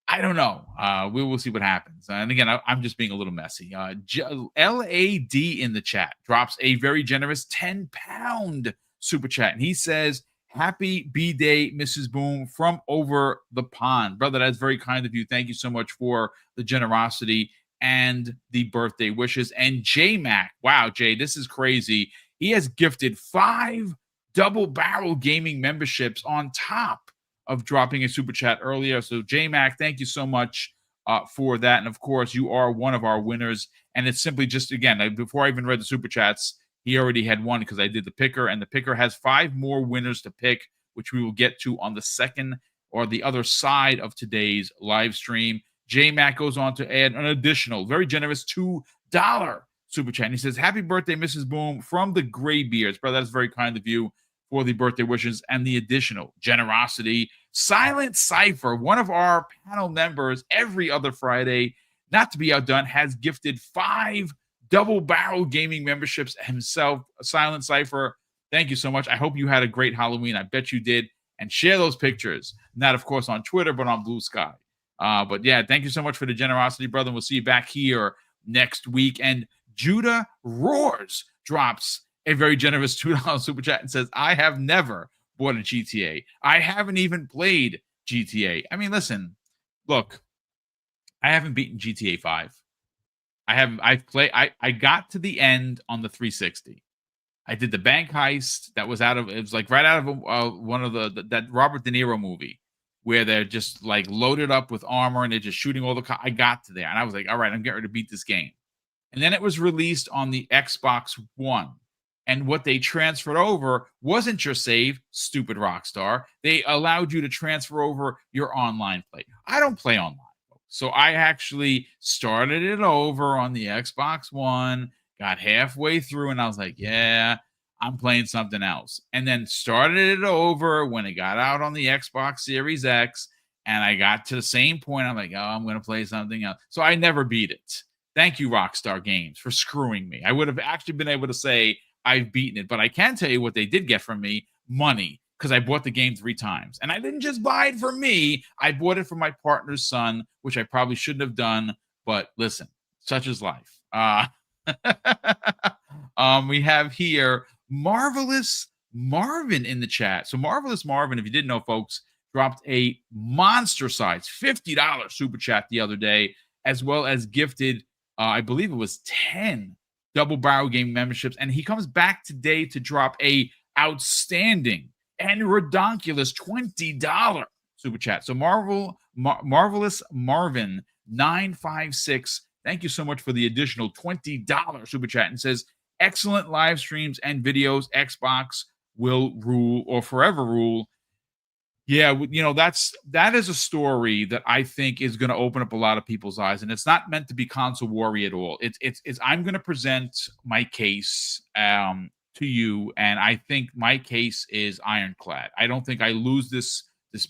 I don't know. We will see what happens. And again, I'm just being a little messy. LAD in the chat drops a very generous 10-pound super chat. And he says, happy B-Day, Mrs. Boom, from over the pond. Brother, that's very kind of you. Thank you so much for the generosity and the birthday wishes. And J-Mac, wow, Jay, this is crazy. He has gifted 5 Double Barrel Gaming memberships on top of dropping a super chat earlier. So J-Mac, thank you so much for that. And of course, you are one of our winners. And it's simply just, again, before I even read the super chats, he already had one because I did the picker, and the picker has 5 more winners to pick, which we will get to on the second or the other side of today's live stream. J-Mac goes on to add an additional, very generous $2 super chat. And he says, happy birthday, Mrs. Boom, from the Graybeards. Brother, that's very kind of you for the birthday wishes and the additional generosity. Silent Cypher, one of our panel members every other Friday, not to be outdone, has gifted 5 Double Barrel Gaming memberships himself. Silent Cypher, thank you so much. I hope you had a great Halloween. I bet you did. and share those pictures. Not, of course, on Twitter, but on Blue Sky. But yeah, thank you so much for the generosity, brother. We'll see you back here next week. And Judah Roars drops a very generous $2 super chat and says, I have never bought a GTA. I haven't even played GTA. I mean, listen, look, I haven't beaten GTA 5. I got to the end on the 360. I did the bank heist that was it was like right out of one of that Robert De Niro movie where they're just like loaded up with armor and they're just shooting all the I got to there and I was like, all right, I'm getting ready to beat this game. And then it was released on the Xbox One. And what they transferred over wasn't your save, stupid Rockstar. They allowed you to transfer over your online play. I don't play online. So I actually started it over on the Xbox One, got halfway through, and I was like, yeah, I'm playing something else. And then started it over when it got out on the Xbox Series X, and I got to the same point. I'm like, oh, I'm going to play something else. So I never beat it. Thank you, Rockstar Games, for screwing me. I would have actually been able to say I've beaten it, but I can tell you what they did get from me, money. Because I bought the game 3 times. And I didn't just buy it for me. I bought it for my partner's son, which I probably shouldn't have done. But listen, such is life. We have here Marvelous Marvin in the chat. So Marvelous Marvin, if you didn't know, folks, dropped a monster size $50 super chat the other day, as well as gifted, I believe it was 10 Double Barrel Game memberships. And he comes back today to drop a outstanding and redonkulous $20 super chat. So Marvelous Marvin 956, thank you so much for the additional $20 super chat, and says, excellent live streams and videos. Xbox will rule or forever rule. Yeah, you know, that is a story that I think is going to open up a lot of people's eyes, and it's not meant to be console worry at all. It's I'm going to present my case to you, and I think my case is ironclad. I don't think I lose this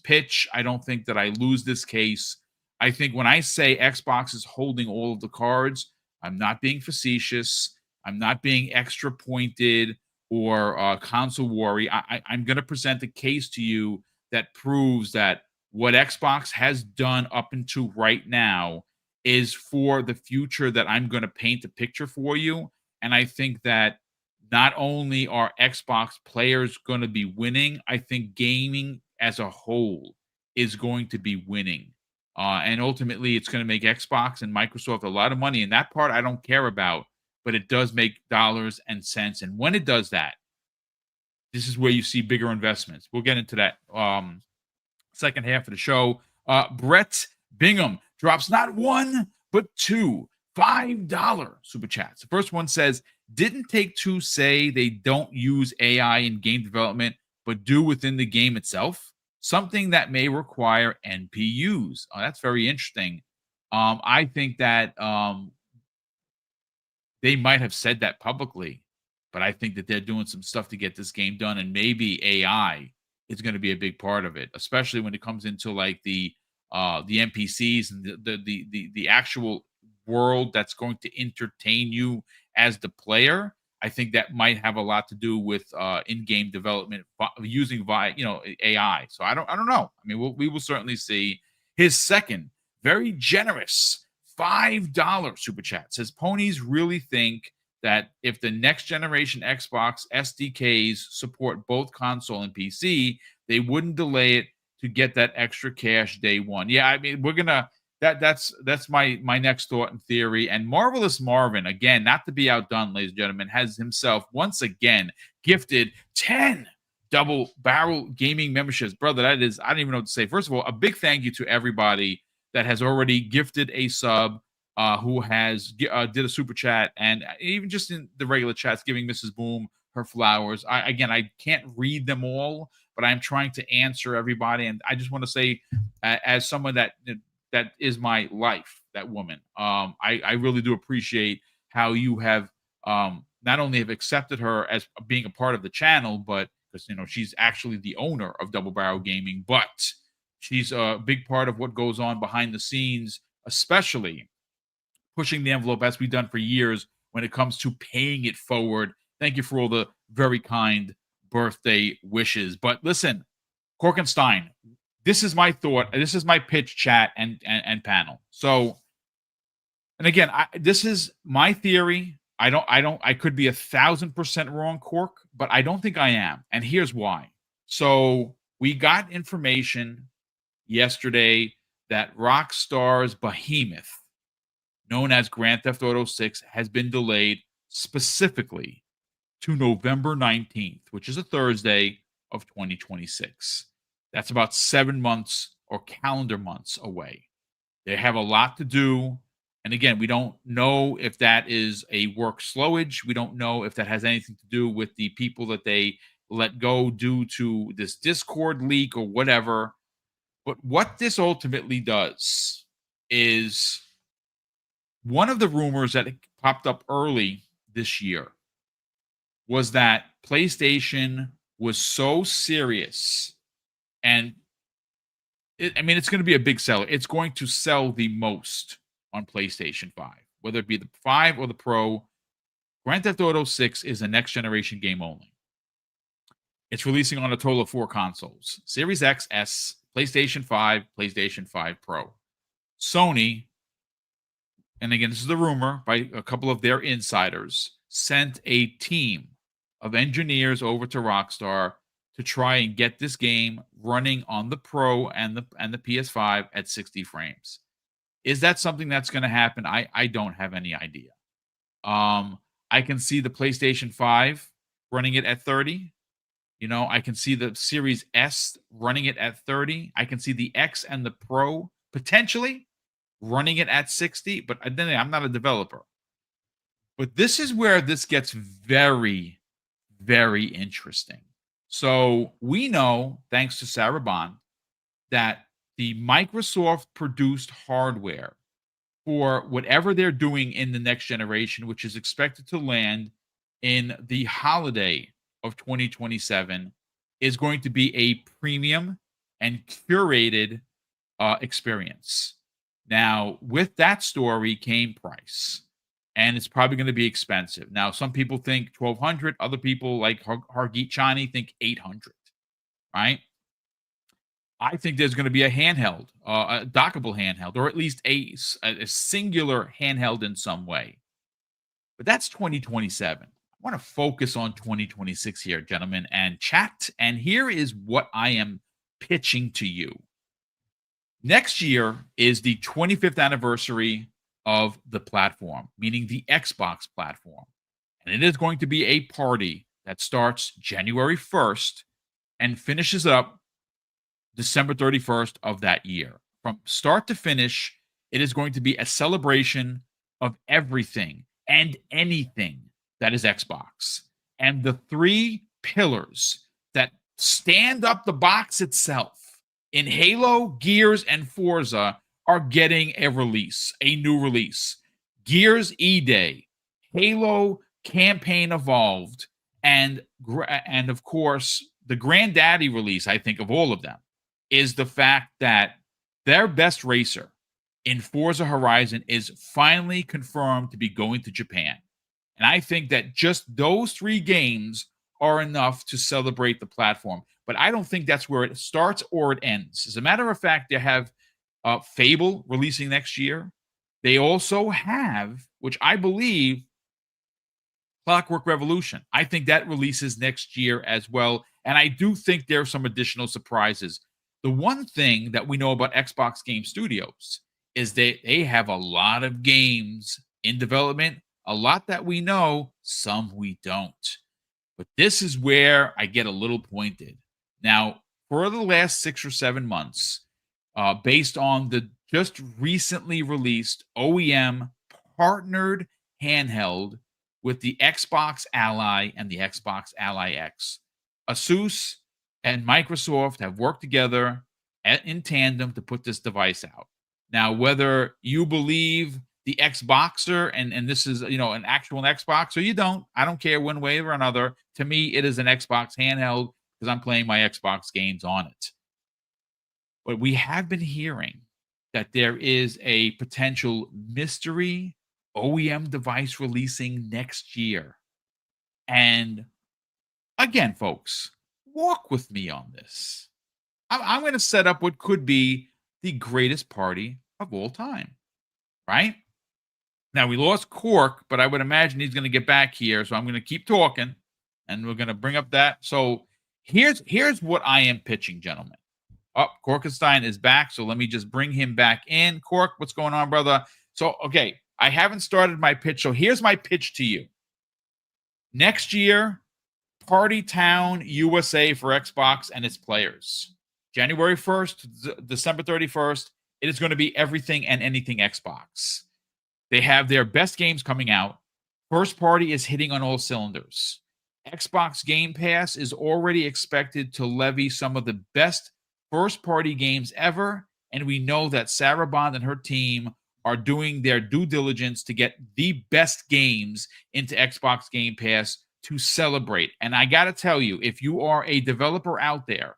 pitch. I don't think that I lose this case. I think when I say Xbox is holding all of the cards, I'm not being facetious. I'm not being extra pointed or console worry. I'm going to present a case to you that proves that what Xbox has done up until right now is for the future that I'm going to paint a picture for you. And I think that not only are Xbox players going to be winning, I think gaming as a whole is going to be winning. And ultimately, it's going to make Xbox and Microsoft a lot of money. And that part I don't care about, but it does make dollars and cents. And when it does that, this is where you see bigger investments. We'll get into that second half of the show. Brett Bingham drops not one, but 2 $5 super chats. The first one says, didn't Take-Two say they don't use AI in game development, but do within the game itself? Something that may require NPUs. Oh, that's very interesting. I think that they might have said that publicly, but I think that they're doing some stuff to get this game done, and maybe AI is going to be a big part of it, especially when it comes into like the NPCs and the actual world that's going to entertain you as the player. I think that might have a lot to do with in-game development using AI. So I don't know. I mean, we will certainly see. His second very generous $5 super chat says, ponies really think that if the next generation Xbox SDKs support both console and PC, they wouldn't delay it to get that extra cash day one. Yeah, I mean, we're gonna that's my next thought and theory. And Marvelous Marvin, again, not to be outdone, ladies and gentlemen, has himself once again gifted 10 Double Barrel Gaming memberships. Brother, that is, I don't even know what to say. First of all, a big thank you to everybody that has already gifted a sub, who has did a super chat, and even just in the regular chats, giving Mrs. Boom her flowers. I can't read them all, but I'm trying to answer everybody. And I just want to say, as someone that is my life, that woman, I really do appreciate how you have not only have accepted her as being a part of the channel, but because she's actually the owner of Double Barrel Gaming, but she's a big part of what goes on behind the scenes, especially pushing the envelope as we've done for years when it comes to paying it forward. Thank you for all the very kind birthday wishes. But listen, Korkenstein, this is my thought. This is my pitch, chat and panel. So, and again, this is my theory. I could be 1,000% wrong, Cork, but I don't think I am. And here's why. So we got information yesterday that Rockstar's behemoth, known as Grand Theft Auto 6, has been delayed specifically to November 19th, which is a Thursday of 2026. That's about 7 months or calendar months away. They have a lot to do. And again, we don't know if that is a work slowage. We don't know if that has anything to do with the people that they let go due to this Discord leak or whatever. But what this ultimately does is one of the rumors that popped up early this year was that PlayStation was so serious, and it's going to be a big seller. It's going to sell the most on PlayStation 5, whether it be the 5 or the Pro. Grand Theft Auto 6 is a next generation game only. It's releasing on a total of 4 consoles: Series X, S, PlayStation 5, PlayStation 5 Pro. Sony, and again, this is the rumor by a couple of their insiders, sent a team of engineers over to Rockstar to try and get this game running on the Pro and the PS5 at 60 frames. Is that something that's going to happen? I don't have any idea. I can see the PlayStation 5 running it at 30. I can see the Series S running it at 30. I can see the X and the Pro potentially running it at 60, but then I'm not a developer. But this is where this gets very, very interesting. So we know, thanks to Sarah Bond, that the Microsoft-produced hardware for whatever they're doing in the next generation, which is expected to land in the holiday of 2027, is going to be a premium and curated experience. Now, with that story came price, and it's probably going to be expensive. Now, some people think $1,200. Other people, like Hargeet Chani, think $800, right? I think there's going to be a handheld, a dockable handheld, or at least a singular handheld in some way. But that's 2027. I want to focus on 2026 here, gentlemen, and chat. And here is what I am pitching to you. Next year is the 25th anniversary of the platform, meaning the Xbox platform. And it is going to be a party that starts January 1st and finishes up December 31st of that year. From start to finish, it is going to be a celebration of everything and anything that is Xbox. And the 3 pillars that stand up the box itself in Halo, Gears, and Forza are getting a new release. Gears E-Day, Halo Campaign Evolved, and of course, the granddaddy release, I think, of all of them, is the fact that their best racer in Forza Horizon is finally confirmed to be going to Japan. And I think that just those 3 games are enough to celebrate the platform. But I don't think that's where it starts or it ends. As a matter of fact, they have Fable releasing next year. They also have, which I believe, Clockwork Revolution. I think that releases next year as well. And I do think there are some additional surprises. The one thing that we know about Xbox Game Studios is they have a lot of games in development, a lot that we know, some we don't. But this is where I get a little pointed. Now, for the last 6 or 7 months, based on the just recently released OEM partnered handheld with the Xbox Ally and the Xbox Ally X, Asus and Microsoft have worked together in tandem to put this device out. Now, whether you believe the Xboxer and this is, an actual Xbox, or you don't, I don't care one way or another. To me, it is an Xbox handheld because I'm playing my Xbox games on it. But we have been hearing that there is a potential mystery OEM device releasing next year. And again, folks, walk with me on this. I'm going to set up what could be the greatest party of all time, right? Now, we lost Cork, but I would imagine he's going to get back here. So I'm going to keep talking, and we're going to bring up that. So here's what I am pitching, gentlemen. Oh, Corkenstein is back, so let me just bring him back in. Cork, what's going on, brother? So, okay, I haven't started my pitch, so here's my pitch to you. Next year, Party Town USA for Xbox and its players. January 1st, December 31st, it is going to be everything and anything Xbox. They have their best games coming out. First party is hitting on all cylinders. Xbox Game Pass is already expected to levy some of the best first-party games ever, and we know that Sarah Bond and her team are doing their due diligence to get the best games into Xbox Game Pass to celebrate. And I got to tell you, if you are a developer out there,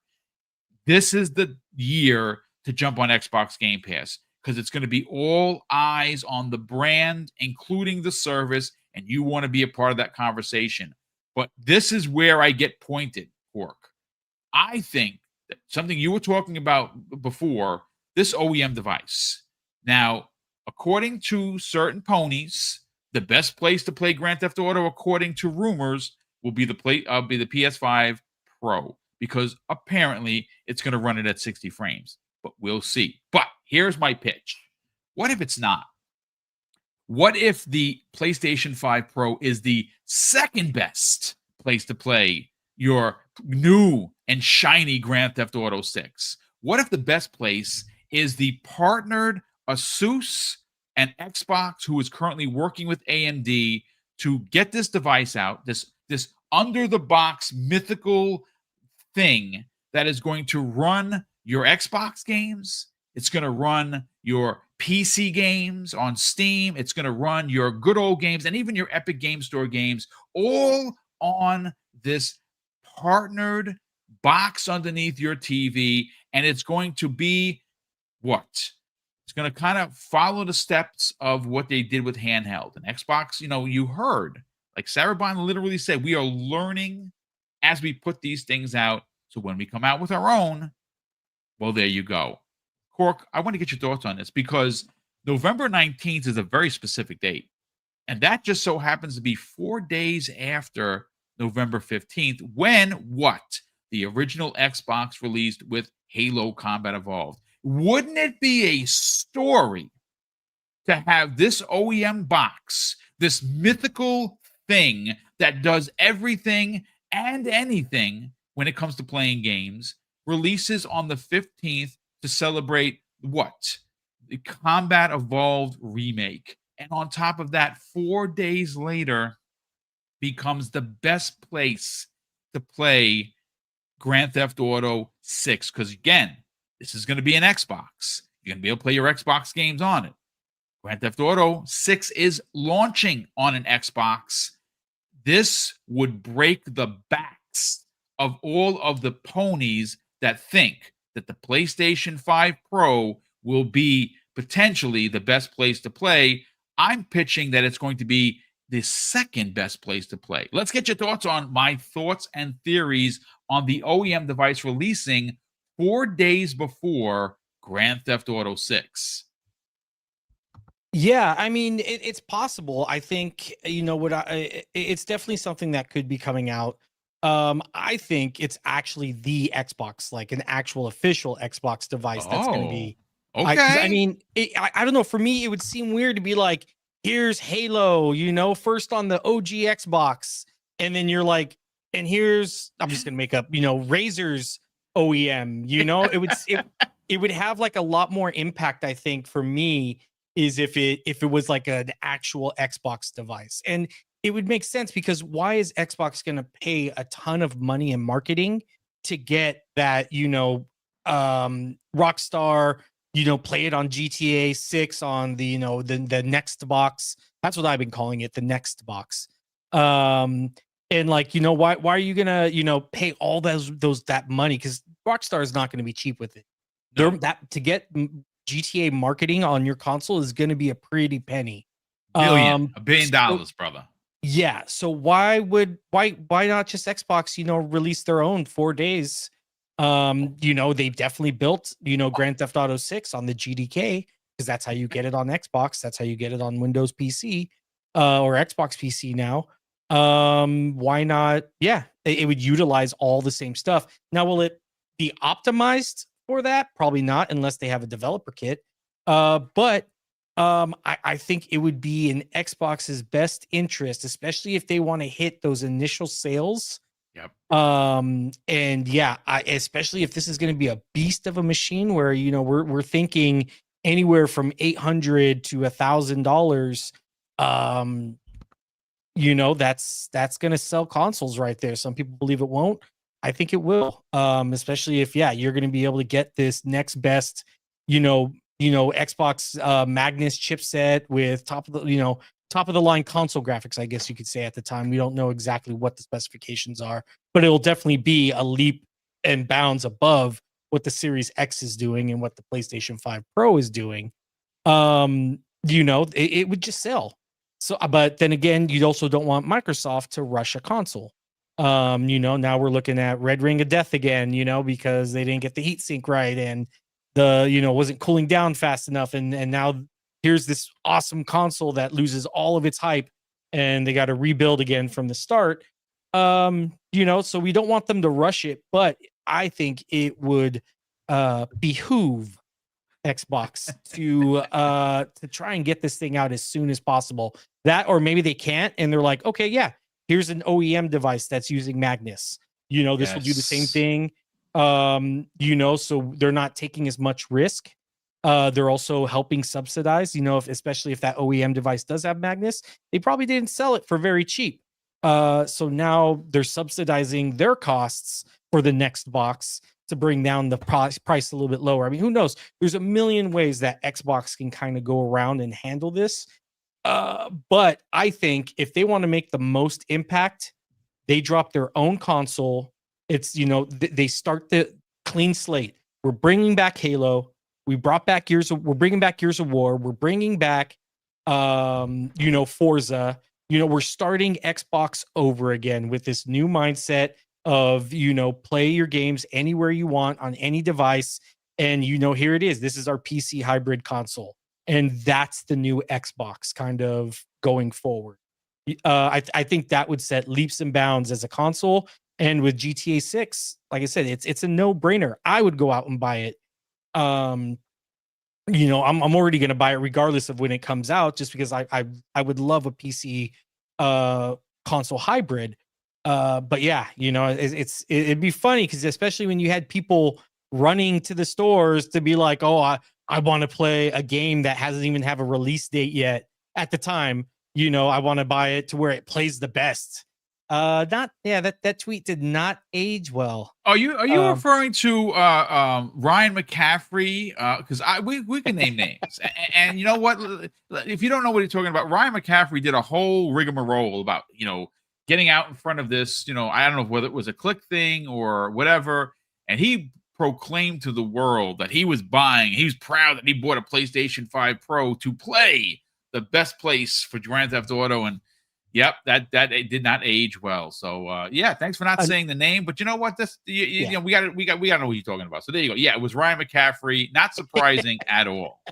this is the year to jump on Xbox Game Pass because it's going to be all eyes on the brand, including the service, and you want to be a part of that conversation. But this is where I get pointed, Cork. I think that something you were talking about before, this OEM device. Now, according to certain ponies, the best place to play Grand Theft Auto, according to rumors, will be the PS5 Pro, because apparently it's going to run it at 60 frames. But we'll see. But here's my pitch. What if it's not? What if the PlayStation 5 Pro is the second best place to play your new and shiny Grand Theft Auto 6? What if the best place is the partnered Asus and Xbox, who is currently working with AMD to get this device out, this under-the-box mythical thing that is going to run your Xbox games? It's going to run your PC games on Steam. It's going to run your good old games and even your Epic Game Store games, all on this partnered box underneath your TV. And it's going to be what? It's going to kind of follow the steps of what they did with handheld. And Xbox, you heard, like Sarah Bond literally said, we are learning as we put these things out. So when we come out with our own, well, there you go. Cork, I want to get your thoughts on this because November 19th is a very specific date. And that just so happens to be 4 days after November 15th, when what? The original Xbox released with Halo Combat Evolved. Wouldn't it be a story to have this OEM box, this mythical thing that does everything and anything when it comes to playing games, releases on the 15th to celebrate what? The Combat Evolved remake. And on top of that, 4 days later, becomes the best place to play Grand Theft Auto 6. Because again, this is going to be an Xbox. You're going to be able to play your Xbox games on it. Grand Theft Auto 6 is launching on an Xbox. This would break the backs of all of the ponies that think that the PlayStation 5 Pro will be potentially the best place to play. I'm pitching that it's going to be the second best place to play. Let's get your thoughts on my thoughts and theories on the OEM device releasing 4 days before Grand Theft Auto 6. Yeah, I mean, it's possible. I think, it's definitely something that could be coming out. I think it's actually the Xbox, like an actual official Xbox device that's going to be. Okay. I mean, I don't know. For me, it would seem weird to be like, here's Halo, first on the OG Xbox. And then you're like, and here's, I'm just going to make up, Razer's OEM, it would have like a lot more impact, I think, for me, is if it was like an actual Xbox device. And it would make sense because why is Xbox going to pay a ton of money in marketing to get that, Rockstar, play it on GTA 6 on the, the next box. That's what I've been calling it, the next box. And like, why are you going to, pay all that money? Because Rockstar is not going to be cheap with it. No. To get GTA marketing on your console is going to be a pretty penny. $1 billion, brother. Yeah. So why not just Xbox, release their own 4 days They've definitely built, Grand Theft Auto 6 on the GDK because that's how you get it on Xbox. That's how you get it on Windows PC or Xbox PC now. Why not? Yeah, it would utilize all the same stuff. Now, will it be optimized for that? Probably not, unless they have a developer kit. But I think it would be in Xbox's best interest, especially if they want to hit those initial sales. Yep. And yeah, especially if this is going to be a beast of a machine where, we're thinking anywhere from $800 to $1,000. That's going to sell consoles right there. Some people believe it won't. I think it will. Especially if, you're going to be able to get this next best, Xbox Magnus chipset with top of the line console graphics, I guess you could say at the time. We don't know exactly what the specifications are, but it will definitely be a leap and bounds above what the Series X is doing and what the PlayStation 5 Pro is doing. It would just sell. So, but then again, you also don't want Microsoft to rush a console. Now we're looking at Red Ring of Death again, because they didn't get the heatsink right and the, wasn't cooling down fast enough. And now here's this awesome console that loses all of its hype and they got to rebuild again from the start. So we don't want them to rush it, but I think it would behoove Xbox to try and get this thing out as soon as possible. That, or maybe they can't and they're like, okay, yeah, here's an OEM device that's using Magnus. This will do the same thing. So they're not taking as much risk. They're also helping subsidize, especially if that OEM device does have Magnus, they probably didn't sell it for very cheap. So now they're subsidizing their costs for the next box to bring down the price a little bit lower. I mean, who knows? There's a million ways that Xbox can kind of go around and handle this. But I think if they want to make the most impact, they drop their own console. It's, they start the clean slate. We're bringing back Halo. We're bringing back Gears of War. We're bringing back, Forza. We're starting Xbox over again with this new mindset of, play your games anywhere you want on any device. And, here it is. This is our PC hybrid console. And that's the new Xbox kind of going forward. I think that would set leaps and bounds as a console. And with GTA 6, like I said, it's a no-brainer. I would go out and buy it. I'm already going to buy it regardless of when it comes out, just because I would love a PC console hybrid. But yeah, it'd be funny because especially when you had people running to the stores to be like, oh, I want to play a game that hasn't even have a release date yet at the time. I want to buy it to where it plays the best. That tweet did not age well. Are you referring to Ryan McCaffrey? Because we can name names, and you know what? If you don't know what he's talking about, Ryan McCaffrey did a whole rigmarole about getting out in front of this. I don't know whether it was a click thing or whatever, and he proclaimed to the world that he was buying. He was proud that he bought a PlayStation 5 Pro to play the best place for Grand Theft Auto, and yep, that it did not age well. So thanks for not saying the name, but you know what? This we got to know what you're talking about. So there you go. Yeah, it was Ryan McCaffrey. Not surprising at all.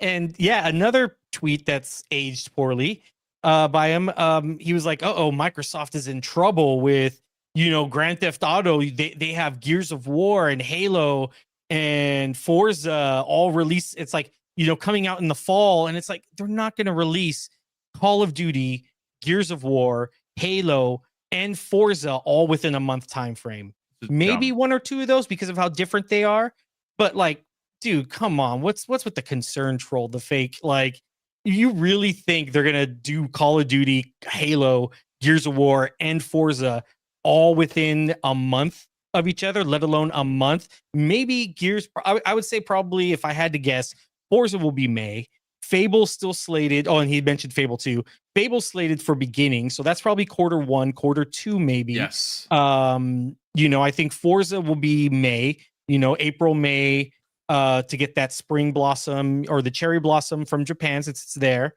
And another tweet that's aged poorly by him. He was like, "Oh, Microsoft is in trouble with Grand Theft Auto. They have Gears of War and Halo and Forza all released. It's like coming out in the fall, and it's like they're not going to release Call of Duty, Gears of War, Halo, and Forza all within a month time frame. Maybe one or two of those because of how different they are. But like, dude, come on. What's with the concern troll, the fake? Like, you really think they're gonna do Call of Duty, Halo, Gears of War, and Forza all within a month of each other, let alone a month? Maybe Gears, I would say probably, if I had to guess, Forza will be May. Fable's still slated. Oh, and he mentioned Fable 2. Fable's slated for beginning, so that's probably Q1, Q2, maybe. Yes. I think Forza will be May, April, May, to get that spring blossom or the cherry blossom from Japan since it's there.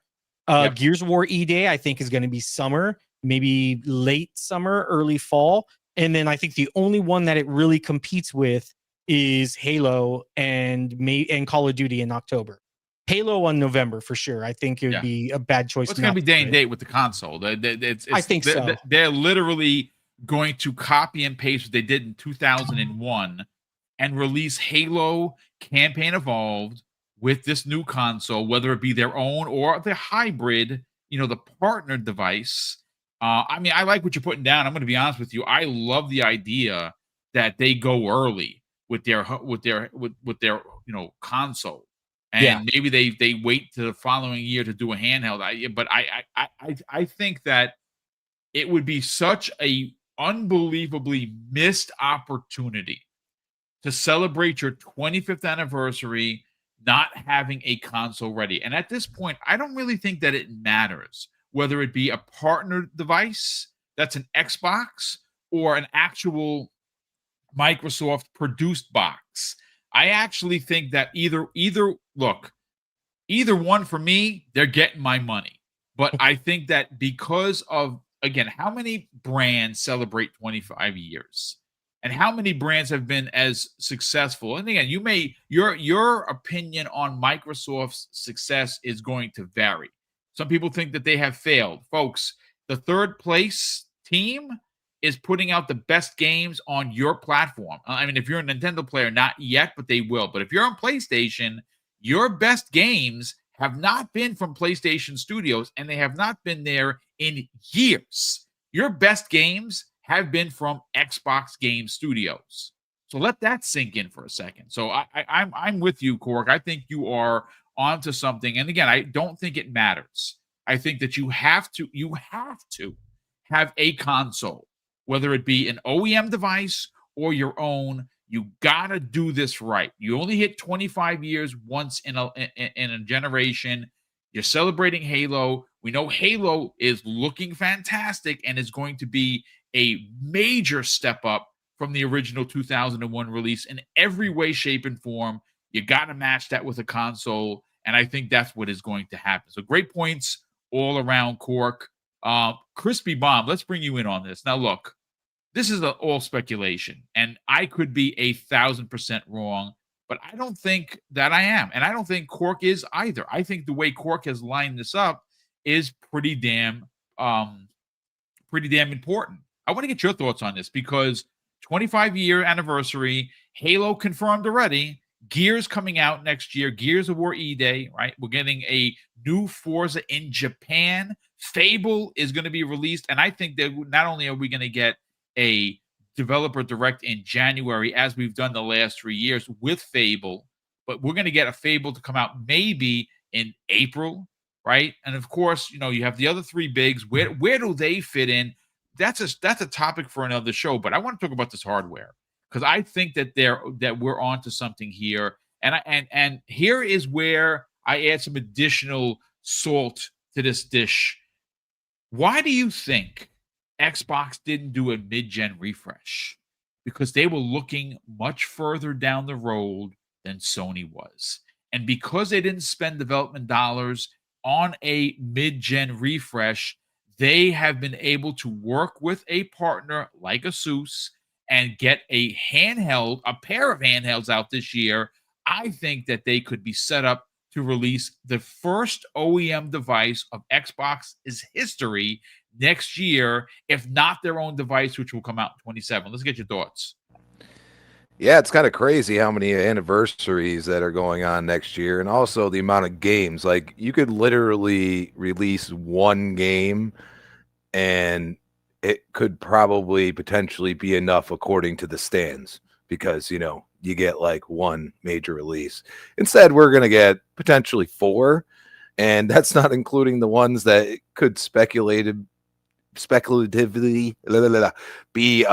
Gears of War E-Day, I think, is going to be summer, maybe late summer, early fall. And then I think the only one that it really competes with is Halo and Call of Duty in October. Halo on November for sure. I think it would be a bad choice. It's going to be day and date with the console. I think so. They're literally going to copy and paste what they did in 2001 and release Halo Campaign Evolved with this new console, whether it be their own or the hybrid, the partner device. I mean, I like what you're putting down. I'm going to be honest with you. I love the idea that they go early with their console, and maybe they wait to the following year to do a handheld. But I think that it would be such a unbelievably missed opportunity to celebrate your 25th anniversary not having a console ready. And at this point, I don't really think that it matters whether it be a partner device that's an Xbox or an actual Microsoft produced box. I actually think that either one for me, they're getting my money. But I think that because of, again, how many brands celebrate 25 years? And how many brands have been as successful? And again, your opinion on Microsoft's success is going to vary. Some people think that they have failed. Folks, the third place team is putting out the best games on your platform. I mean, if you're a Nintendo player, not yet, but they will. But if you're on PlayStation, your best games have not been from PlayStation Studios, and they have not been there in years. Your best games have been from Xbox Game Studios. So let that sink in for a second. So I'm with you, Cork. I think you are onto something. And again, I don't think it matters. I think that you have to have a console, whether it be an OEM device or your own. You gotta do this right. You only hit 25 years once in a generation. You're celebrating Halo. We know Halo is looking fantastic and is going to be a major step up from the original 2001 release in every way, shape, and form. You got to match that with a console, and I think that's what is going to happen. So great points all around, Cork. Crispy Bomb, let's bring you in on this. Now, look, this is all speculation, and I could be 1,000% wrong, but I don't think that I am, and I don't think Cork is either. I think the way Cork has lined this up is pretty damn important. I want to get your thoughts on this because 25-year anniversary, Halo confirmed already, Gears coming out next year, Gears of War E-Day, right? We're getting a new Forza in Japan. Fable is going to be released, and I think that not only are we going to get a developer direct in January, as we've done the last 3 years with Fable, but we're going to get a Fable to come out maybe in April, right? And of course, you have the other three bigs. Where do they fit in? That's a topic for another show, but I want to talk about this hardware because I think that we're onto something here. And here is where I add some additional salt to this dish. Why do you think Xbox didn't do a mid-gen refresh? Because they were looking much further down the road than Sony was. And because they didn't spend development dollars on a mid-gen refresh, they have been able to work with a partner like Asus and get a pair of handhelds out this year. I think that they could be set up to release the first OEM device of Xbox's history next year, if not their own device, which will come out in 2027. Let's get your thoughts. Yeah, it's kind of crazy how many anniversaries that are going on next year, and also the amount of games. Like, you could literally release one game, and it could probably potentially be enough according to the stands, because, you get like one major release. Instead, we're going to get potentially 4, and that's not including the ones that could speculatively be,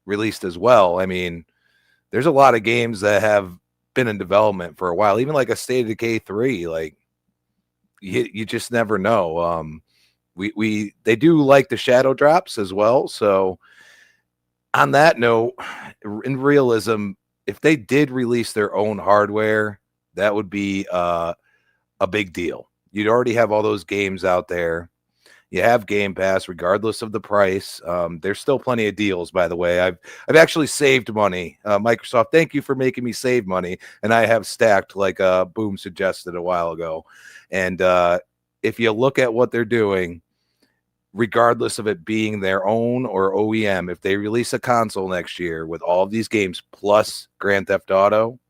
released as well. I mean, there's a lot of games that have been in development for a while, even like a State of Decay 3. Like, you just never know. They do like the shadow drops as well. So on that note, in realism, if they did release their own hardware, that would be a big deal. You'd already have all those games out there. you have Game Pass, regardless of the price. There's still plenty of deals, by the way. I've actually saved money. Microsoft, thank you for making me save money, and I have stacked like Boom suggested a while ago. And if you look at what they're doing, regardless of it being their own or OEM, if they release a console next year with all of these games plus Grand Theft Auto,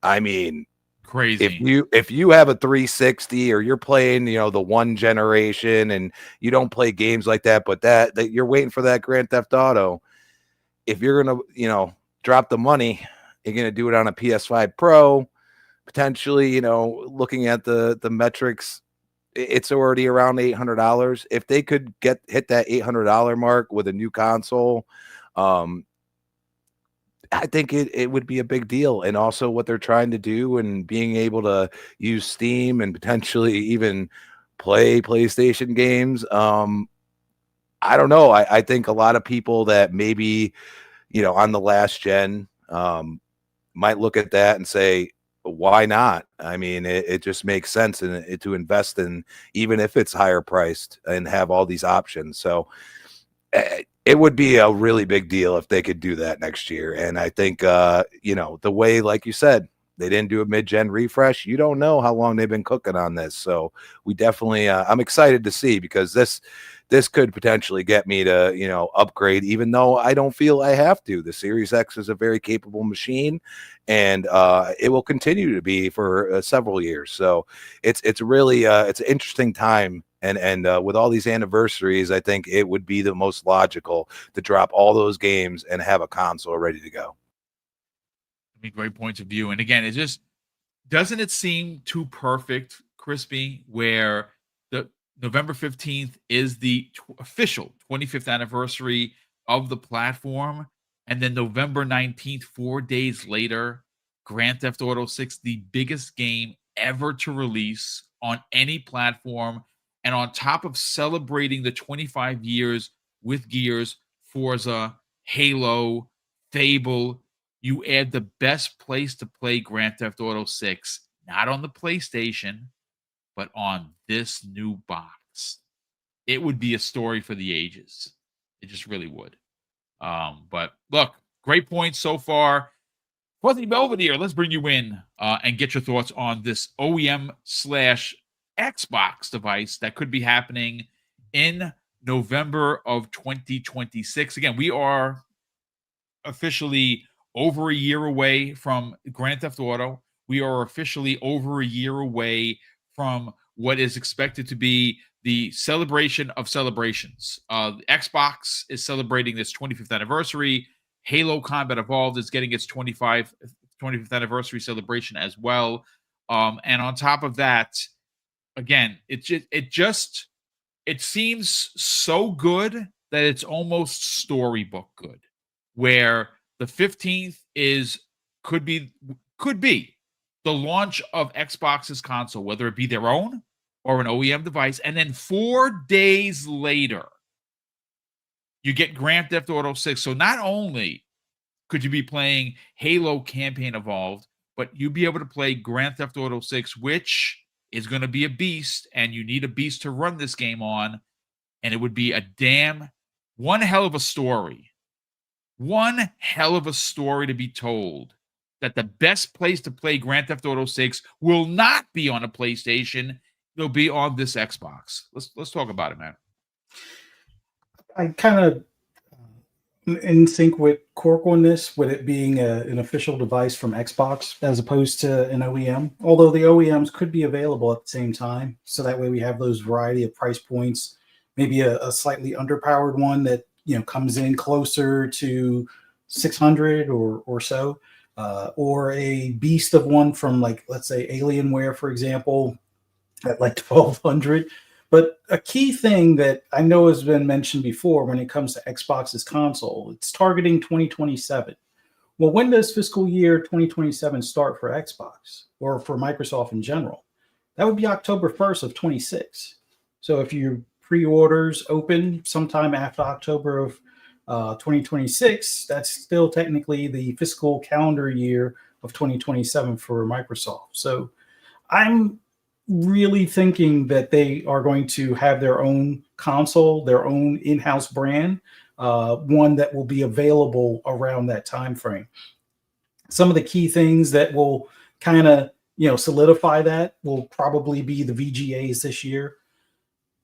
I mean, Crazy. if you have a 360 or you're playing, the one generation and you don't play games like that, but that you're waiting for that Grand Theft Auto, if you're gonna, drop the money, you're gonna do it on a PS5 Pro, potentially, looking at the metrics, it's already around $800. If they could hit that $800 mark with a new console, I think it would be a big deal. And also what they're trying to do and being able to use Steam and potentially even play PlayStation games. I don't know. I think a lot of people that maybe, on the last gen might look at that and say, why not? I mean, it just makes sense to invest in, even if it's higher priced and have all these options. So it would be a really big deal if they could do that next year. And I think, the way, like you said, they didn't do a mid-gen refresh. You don't know how long they've been cooking on this. So we definitely, I'm excited to see, because this could potentially get me to, upgrade, even though I don't feel I have to. The Series X is a very capable machine, and it will continue to be for several years. So it's really, it's an interesting time. And with all these anniversaries, I think it would be the most logical to drop all those games and have a console ready to go. Great points of view. And again, doesn't it seem too perfect, Crispy, where the November 15th is the official 25th anniversary of the platform, and then November 19th, 4 days later, Grand Theft Auto 6, the biggest game ever to release on any platform, and on top of celebrating the 25 years with Gears, Forza, Halo, Fable, you add the best place to play Grand Theft Auto 6, not on the PlayStation, but on this new box. It would be a story for the ages. It just really would. But look, great points so far. Fuzzy Belvedere, let's bring you in and get your thoughts on this OEM/Xbox device that could be happening in November of 2026. Again, we are officially over a year away from Grand Theft Auto. We are officially over a year away from what is expected to be the celebration of celebrations. Xbox is celebrating this 25th anniversary. Halo Combat Evolved is getting its 25th anniversary celebration as well. And on top of that, again, it seems so good that it's almost storybook good, where the 15th could be the launch of Xbox's console, whether it be their own or an OEM device, and then 4 days later, you get Grand Theft Auto 6. So not only could you be playing Halo Campaign Evolved, but you'll be able to play Grand Theft Auto 6, which is going to be a beast, and you need a beast to run this game on, and it would be one hell of a story. One hell of a story to be told, that the best place to play Grand Theft Auto 6 will not be on a PlayStation. It'll be on this Xbox. Let's talk about it, man. I kind of in sync with Cork on this, with it being an official device from Xbox as opposed to an OEM. Although the OEMs could be available at the same time, so that way we have those variety of price points. Maybe a slightly underpowered one that comes in closer to 600 or so, or a beast of one from, like, let's say Alienware, for example, at like 1200. But a key thing that I know has been mentioned before when it comes to Xbox's console, it's targeting 2027. Well, when does fiscal year 2027 start for Xbox or for Microsoft in general? That would be October 1st of 26. So if your pre-orders open sometime after October of 2026, that's still technically the fiscal calendar year of 2027 for Microsoft. So I'm really thinking that they are going to have their own console, their own in-house brand, one that will be available around that time frame. Some of the key things that will kind of solidify that will probably be the VGAs this year.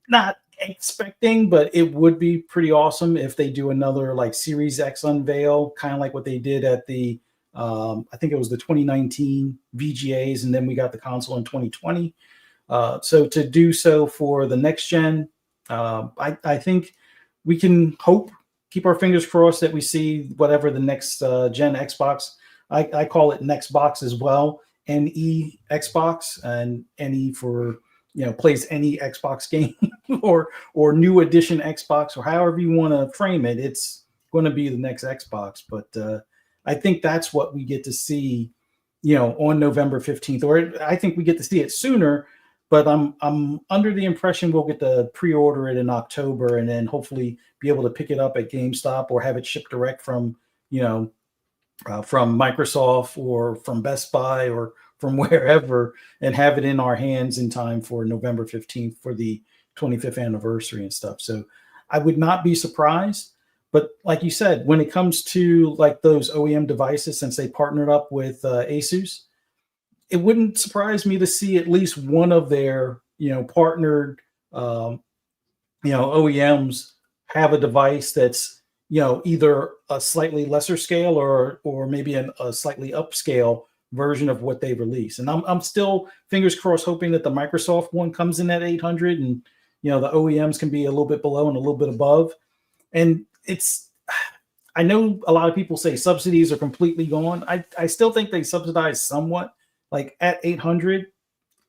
Not expecting, but it would be pretty awesome if they do another like Series X unveil, kind of like what they did at the I think it was the 2019 VGAs, and then we got the console in 2020. So to do so for the next gen, I think we can keep our fingers crossed that we see whatever the next gen Xbox. I call it Next Box as well, NE Xbox, and NE for plays any Xbox game or new edition Xbox, or however you want to frame it. It's going to be the next Xbox, but I think that's what we get to see, on November 15th, or I think we get to see it sooner. But I'm under the impression we'll get to pre-order it in October, and then hopefully be able to pick it up at GameStop or have it shipped direct from from Microsoft or from Best Buy or from wherever, and have it in our hands in time for November 15th for the 25th anniversary and stuff. So I would not be surprised. But like you said, when it comes to like those OEM devices, since they partnered up with Asus, it wouldn't surprise me to see at least one of their partnered OEMs have a device that's either a slightly lesser scale or maybe a slightly upscale version of what they release. And I'm still fingers crossed hoping that the Microsoft one comes in at 800, and the OEMs can be a little bit below and a little bit above. And I know a lot of people say subsidies are completely gone. I still think they subsidize somewhat. Like at 800,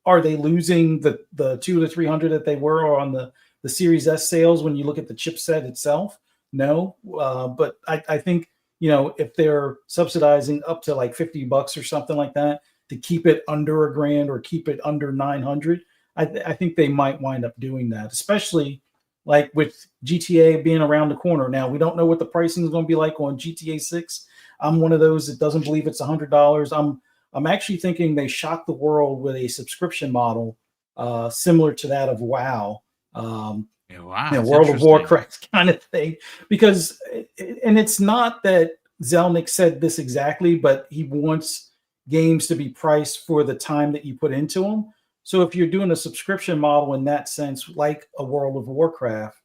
are they losing the 200 to 300 that they were on the Series S sales when you look at the chipset itself? No, but I think if they're subsidizing up to like $50 or something like that to keep it under $1,000 or keep it under 900, I think they might wind up doing that, especially like with GTA being around the corner. Now we don't know what the pricing is going to be like on GTA 6. I'm one of those that doesn't believe it's $100. I'm actually thinking they shock the world with a subscription model similar to that of WoW. Wow, World of Warcraft kind of thing, because and it's not that Zelnick said this exactly, but he wants games to be priced for the time that you put into them. So if you're doing a subscription model in that sense, like a World of Warcraft,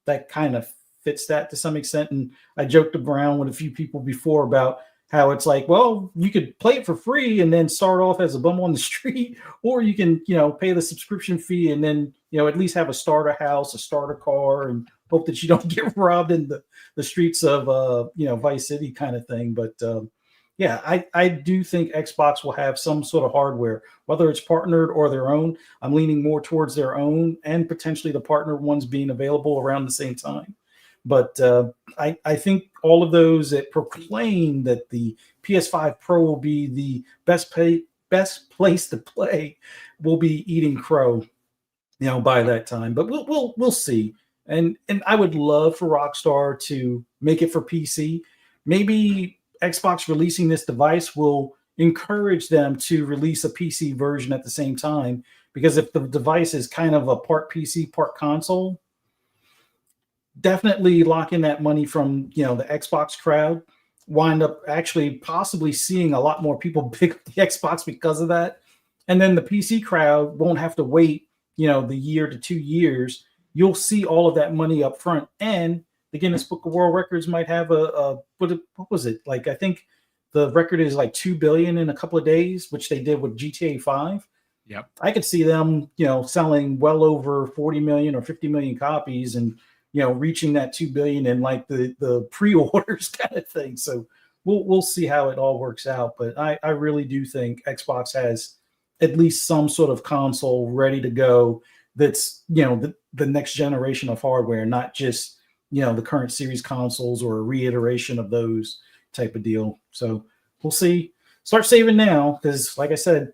that kind of fits that to some extent. And I joked around with a few people before about how it's like, well, you could play it for free and then start off as a bum on the street, or you can, pay the subscription fee and then, at least have a starter house, a starter car, and hope that you don't get robbed in the streets of, Vice City kind of thing. But yeah, I do think Xbox will have some sort of hardware, whether it's partnered or their own. I'm leaning more towards their own, and potentially the partner ones being available around the same time. But I think all of those that proclaim that the PS5 Pro will be the best place to play will be eating crow, by that time. But we'll see. And I would love for Rockstar to make it for PC. Maybe Xbox releasing this device will encourage them to release a PC version at the same time, because if the device is kind of a part PC, part console, definitely lock in that money from the Xbox crowd, wind up actually possibly seeing a lot more people pick up the Xbox because of that. And then the PC crowd won't have to wait the year to 2 years. You'll see all of that money up front, and the Guinness Book of World Records might have what was it, like I think the record is like 2 billion in a couple of days, which they did with GTA 5. Yep. I could see them selling well over 40 million or 50 million copies, and reaching that 2 billion in like the pre-orders kind of thing. So we'll see how it all works out. But I really do think Xbox has at least some sort of console ready to go that's the next generation of hardware, not just the current series consoles or a reiteration of those type of deal. So we'll see. Start saving now, because like I said,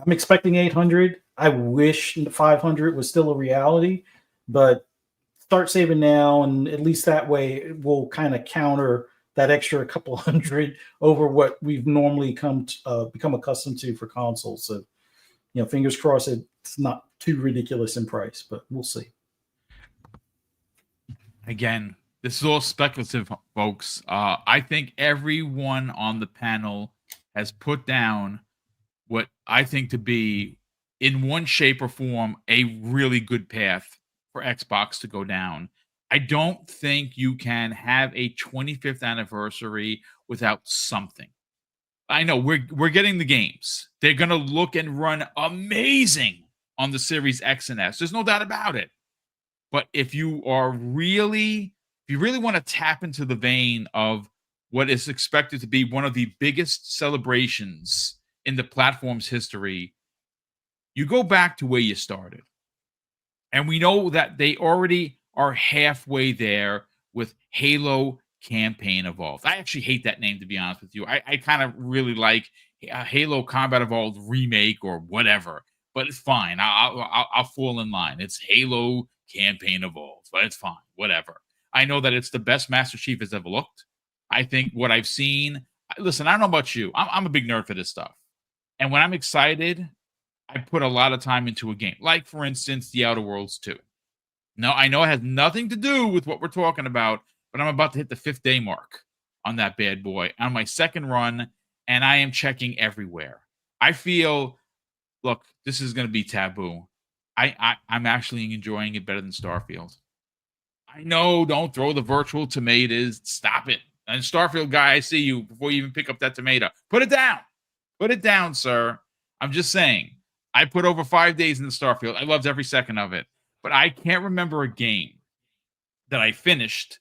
I'm expecting 800. I wish 500 was still a reality, but start saving now, and at least that way it will kind of counter that extra couple hundred over what we've normally become accustomed to for consoles. So fingers crossed it's not too ridiculous in price, but we'll see. Again, this is all speculative, folks. I think everyone on the panel has put down what I think to be, in one shape or form, a really good path for Xbox to go down. I don't think you can have a 25th anniversary without something. I know we're getting the games. They're going to look and run amazing on the Series X and S. There's no doubt about it. But if you really want to tap into the vein of what is expected to be one of the biggest celebrations in the platform's history, you go back to where you started. And we know that they already are halfway there with Halo Campaign Evolved. I actually hate that name, to be honest with you. I kind of really like Halo Combat Evolved Remake or whatever, but it's fine. I'll fall in line. It's Halo Campaign Evolved, but it's fine. Whatever. I know that it's the best Master Chief has ever looked. I think what I've seen. Listen, I don't know about you. I'm a big nerd for this stuff. And when I'm excited, I put a lot of time into a game. Like, for instance, The Outer Worlds 2. Now, I know it has nothing to do with what we're talking about, but I'm about to hit the 5th day mark on that bad boy on my second run, and I am checking everywhere. I feel, look, this is going to be taboo. I'm actually enjoying it better than Starfield. I know, don't throw the virtual tomatoes. Stop it. And Starfield guy, I see you before you even pick up that tomato. Put it down. Put it down, sir. I'm just saying. I put over 5 days in the Starfield. I loved every second of it. But I can't remember a game that I finished,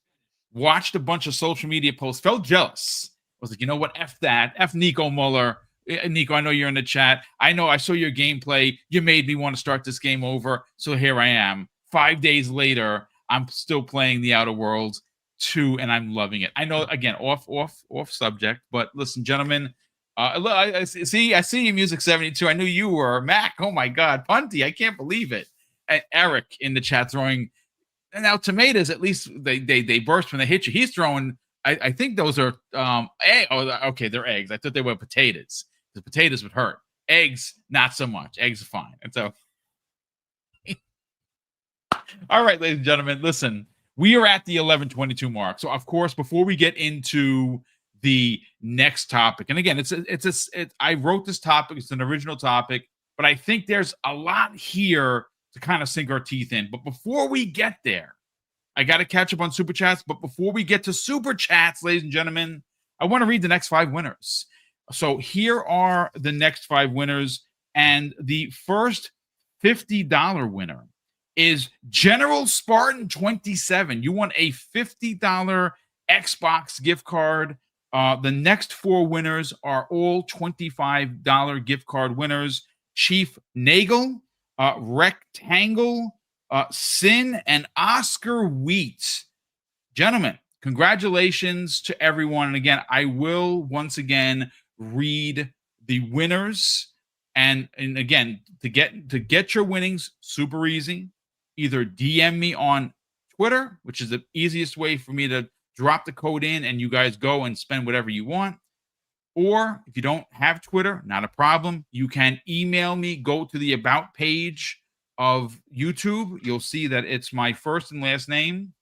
watched a bunch of social media posts, felt jealous. I was like, you know what? F that. F Nico Muller. Nico, I know you're in the chat. I know I saw your gameplay. You made me want to start this game over. So here I am. 5 days later, I'm still playing The Outer Worlds 2, and I'm loving it. I know, again, off subject, but listen, gentlemen, I see you, Music 72. I knew you were. Mac, oh my God. Punty, I can't believe it. And Eric in the chat throwing, and now tomatoes, at least they burst when they hit you. He's throwing, I think those are, okay, they're eggs. I thought they were potatoes. The potatoes would hurt. Eggs, not so much. Eggs are fine. And so, all right, ladies and gentlemen, listen, we are at the 11:22 mark. So, of course, before we get into the next topic, and again, I wrote this topic. It's an original topic, but I think there's a lot here to kind of sink our teeth in. But before we get there, I got to catch up on Super Chats. But before we get to Super Chats, ladies and gentlemen, I want to read the next 5 winners. So here are the next 5 winners. And the first $50 winner is General Spartan 27. You won a $50 Xbox gift card. The next 4 winners are all $25 gift card winners. Chief Nagel, Rectangle, Sin, and Oscar Wheat. Gentlemen, congratulations to everyone. And again, I will once again read the winners. And again, to get your winnings, super easy. Either DM me on Twitter, which is the easiest way for me to drop the code in and you guys go and spend whatever you want. Or if you don't have Twitter, not a problem. You can email me. Go to the About page of YouTube. You'll see that it's my first and last name.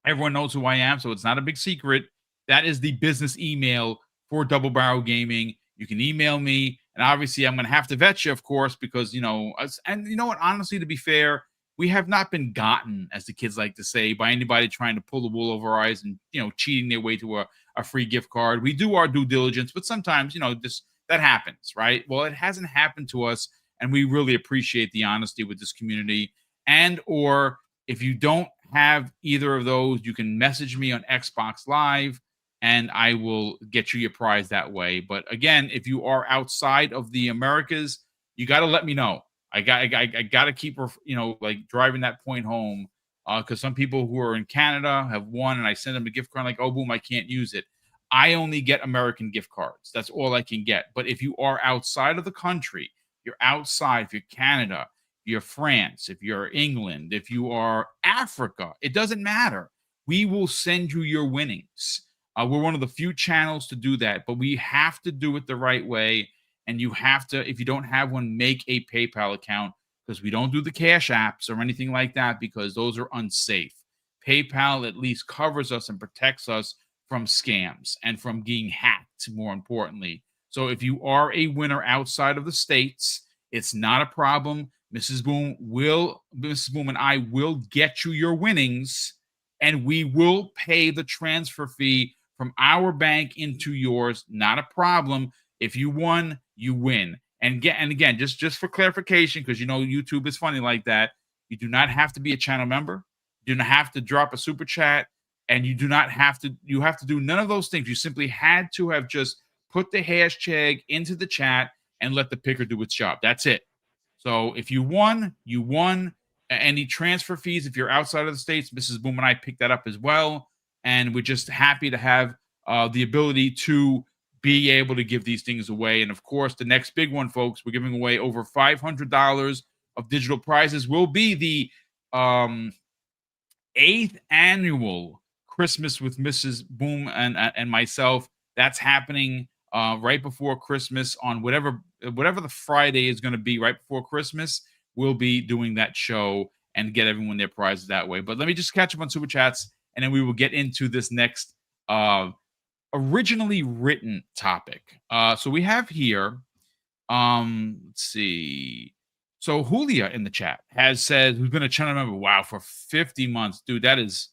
Everyone knows who I am, so it's not a big secret. That is the business email for Double Barrel Gaming. You can email me, and obviously I'm going to have to vet you, of course, because, and you know what? Honestly, to be fair, we have not been gotten, as the kids like to say, by anybody trying to pull the wool over our eyes and, cheating their way to a free gift card. We do our due diligence, but sometimes, that happens, right? Well, it hasn't happened to us, and we really appreciate the honesty with this community. And or if you don't have either of those, you can message me on Xbox Live, and I will get you your prize that way. But again, if you are outside of the Americas, you got to let me know. I got to keep, driving that point home, because some people who are in Canada have won, and I send them a gift card like, oh, boom, I can't use it. I only get American gift cards. That's all I can get. But if you are outside of the country, you're outside, if you're Canada, if you're France, if you're England, if you are Africa, it doesn't matter. We will send you your winnings. We're one of the few channels to do that, but we have to do it the right way. and you have to, if you don't have one, make a PayPal account, because we don't do the cash apps or anything like that, because those are unsafe. PayPal at least covers us and protects us from scams and from being hacked, more importantly. So if you are a winner outside of the States, it's not a problem. Mrs. Boom and I will get you your winnings, and we will pay the transfer fee from our bank into yours. Not a problem. If you won, you win. And again, just for clarification, because YouTube is funny like that, you do not have to be a channel member. You do not have to drop a super chat, and you have to do none of those things. You simply had to have just put the hashtag into the chat and let the picker do its job. That's it. So if you won, you won. Any transfer fees, if you're outside of the States, Mrs. Boom and I picked that up as well. And we're just happy to have the ability to be able to give these things away. And of course, the next big one, folks, we're giving away over $500 of digital prizes. Will be the 8th annual Christmas with Mrs. Boom and myself. That's happening right before Christmas on whatever the Friday is going to be right before Christmas. We'll be doing that show and get everyone their prizes that way. But let me just catch up on super chats, and then we will get into this next originally written topic. So we have here, let's see. So Julia in the chat has said, who's been a channel member, wow, for 50 months. Dude, that's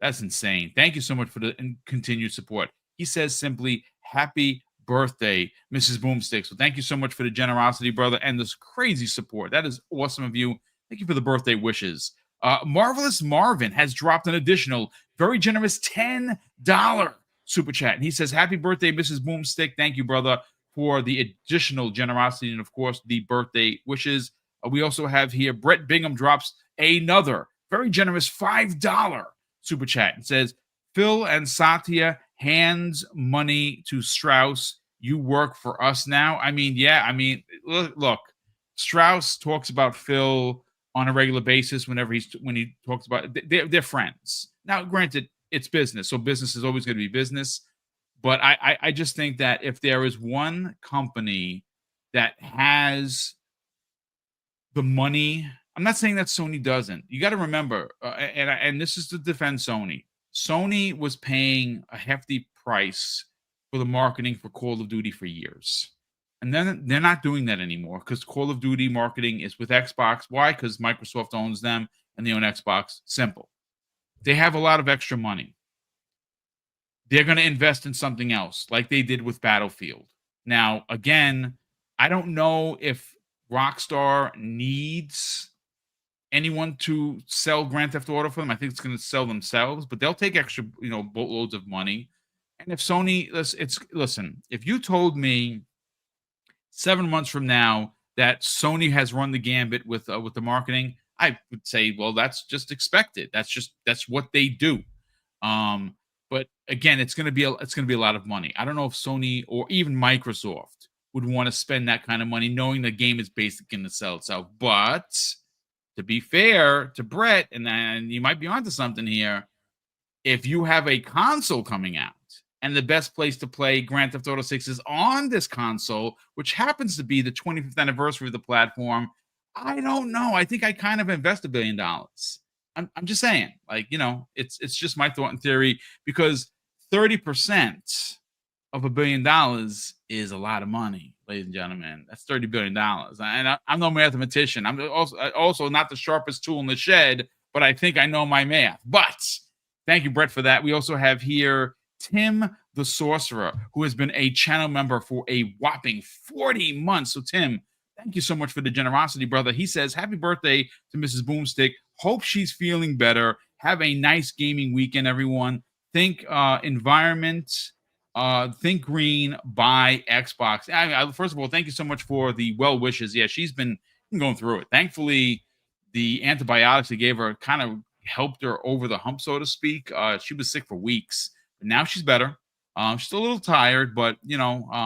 insane. Thank you so much for the continued support. He says simply, happy birthday, Mrs. BoomStick. So thank you so much for the generosity, brother, and this crazy support. That is awesome of you. Thank you for the birthday wishes. Marvelous Marvin has dropped an additional, very generous $10 super chat. And he says, happy birthday, Mrs. BoomStick. Thank you, brother, for the additional generosity and, of course, the birthday wishes. We also have here, Brett Bingham drops another very generous $5 super chat and says, Phil and Satya hands money to Strauss. You work for us now. I mean, yeah. I mean, look, Strauss talks about Phil on a regular basis when he talks about they're friends. Now, granted, it's business, so business is always going to be business. But I just think that if there is one company that has the money, I'm not saying that Sony doesn't. You got to remember, and this is to defend Sony. Sony was paying a hefty price for the marketing for Call of Duty for years. And then they're not doing that anymore because Call of Duty marketing is with Xbox. Why? Because Microsoft owns them and they own Xbox. Simple. They have a lot of extra money. They're going to invest in something else like they did with Battlefield. Now, again, I don't know if Rockstar needs anyone to sell Grand Theft Auto for them. I think it's going to sell themselves, but they'll take extra, boatloads of money. And if Sony, listen, if you told me 7 months from now that Sony has run the gambit with the marketing, I would say, well, that's just expected. That's what they do. But again, it's going to be a lot of money. I don't know if Sony or even Microsoft would want to spend that kind of money, knowing the game is basically going to sell itself. But to be fair to Brett, and you might be onto something here, if you have a console coming out and the best place to play Grand Theft Auto 6 is on this console, which happens to be the 25th anniversary of the platform, I don't know. I think I kind of invest $1 billion. I'm just saying, it's just my thought and theory, because 30% of $1 billion is a lot of money, ladies and gentlemen. That's $30 billion. And I'm no mathematician. I'm also not the sharpest tool in the shed, but I think I know my math. But thank you, Brett, for that. We also have here Tim the Sorcerer, who has been a channel member for a whopping 40 months. So, Tim, thank you so much for the generosity, brother. He says, happy birthday to Mrs. BoomStick. Hope she's feeling better. Have a nice gaming weekend, everyone. Think environment. Think green. Buy Xbox. First of all, thank you so much for the well wishes. Yeah, she's been going through it. Thankfully, the antibiotics they gave her kind of helped her over the hump, so to speak. She was sick for weeks, but now she's better. She's still a little tired, but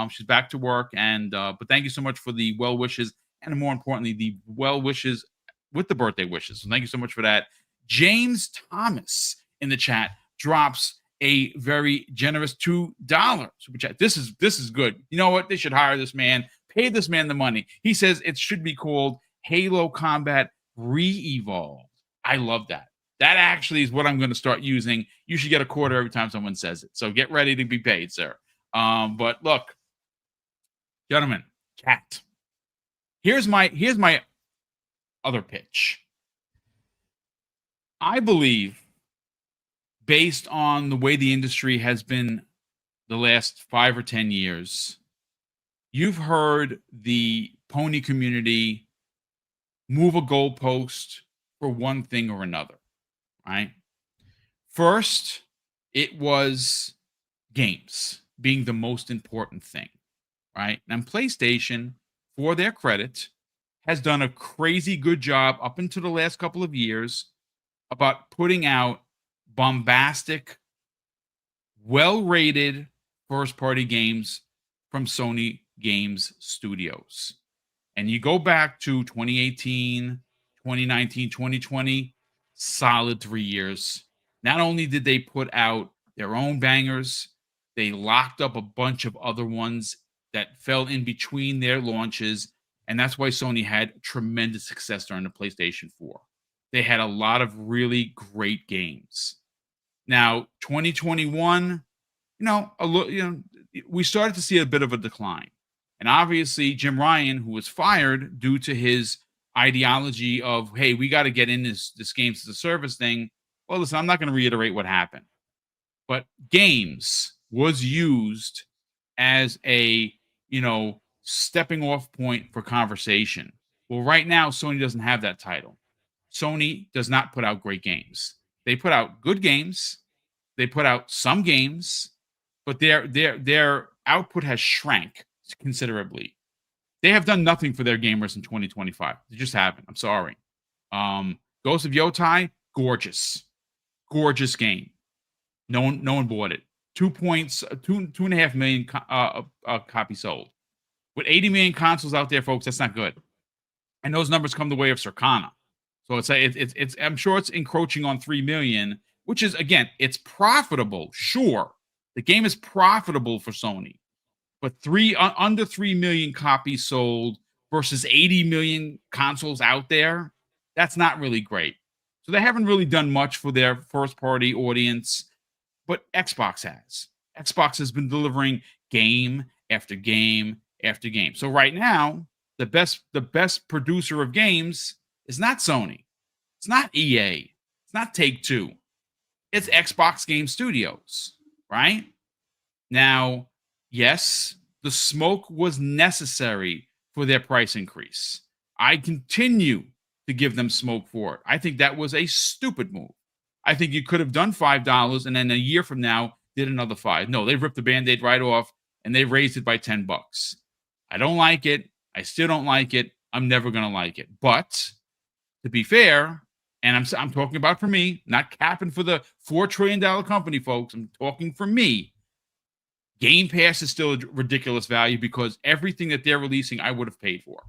she's back to work. And but thank you so much for the well wishes, and more importantly, the well wishes with the birthday wishes. So thank you so much for that. James Thomas in the chat drops a very generous $2 super chat. This is good. You know what? They should hire this man, Pay this man the money. He says it should be called Halo Combat Re-Evolved. I love that. That actually is what I'm going to start using. You should get a quarter every time someone says it. So get ready to be paid, sir. But look, gentlemen, chat. Here's my other pitch. I believe, based on the way the industry has been the last 5 or 10 years, you've heard the pony community move a goalpost for one thing or another, right? First, it was games being the most important thing, right? And PlayStation, for their credit, has done a crazy good job up until the last couple of years about putting out bombastic, well-rated first-party games from Sony Games Studios. And you go back to 2018, 2019, 2020, solid 3 years. Not only did they put out their own bangers, they locked up a bunch of other ones that fell in between their launches. And that's why Sony had tremendous success during the PlayStation 4. They had a lot of really great games. Now, 2021, we started to see a bit of a decline. And obviously, Jim Ryan, who was fired due to his ideology of, hey, we got to get in this games as a service thing. Well, listen, I'm not going to reiterate what happened. But games was used as a, stepping off point for conversation. Well, right now, Sony doesn't have that title. Sony does not put out great games. They put out good games. They put out some games, but their output has shrank considerably. They have done nothing for their gamers in 2025. They just haven't. I'm sorry. Ghost of Yotai, gorgeous game. No one bought it. 2.5 million copies sold. With 80 million consoles out there, folks, that's not good. And those numbers come the way of Circana. So it's I'm sure it's encroaching on 3 million, which is, again, it's profitable. Sure, the game is profitable for Sony, but under 3 million copies sold versus 80 million consoles out there, that's not really great. So they haven't really done much for their first-party audience, but Xbox has. Xbox has been delivering game after game after game. So right now, the best producer of games is not Sony. It's not EA. It's not Take-Two. It's Xbox Game Studios, right? Now, yes, the smoke was necessary for their price increase. I continue to give them smoke for it. I think that was a stupid move. I think you could have done $5 and then a year from now did another $5. No, they ripped the Band-Aid right off and they raised it by $10. I don't like it. I still don't like it. I'm never going to like it. But to be fair, and I'm talking about for me, not capping for the $4 trillion company, folks. I'm talking for me. Game Pass is still a ridiculous value because everything that they're releasing, I would have paid for.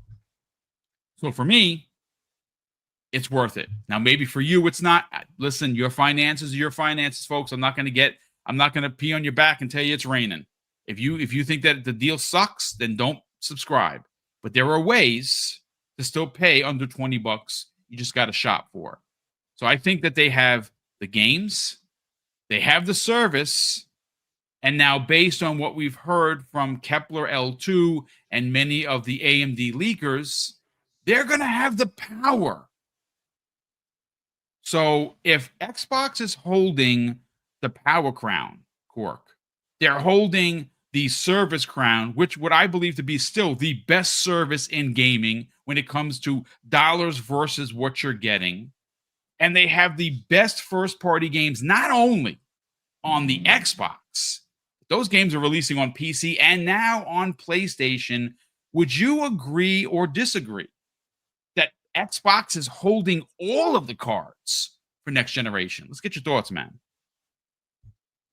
So for me, it's worth it. Now, maybe for you, it's not. Listen, your finances are your finances, folks. I'm not going to pee on your back and tell you it's raining. If you think that the deal sucks, then don't subscribe. But there are ways to still pay under $20. You just got to shop for it. So I think that they have the games, they have the service, and now based on what we've heard from Kepler L2 and many of the AMD leakers, they're going to have the power. So if Xbox is holding the power crown, Cork, they're holding the service crown, which what I believe to be still the best service in gaming when it comes to dollars versus what you're getting. And they have the best first-party games, not only on the Xbox. Those games are releasing on PC and now on PlayStation. Would you agree or disagree that Xbox is holding all of the cards for next generation? Let's get your thoughts, man.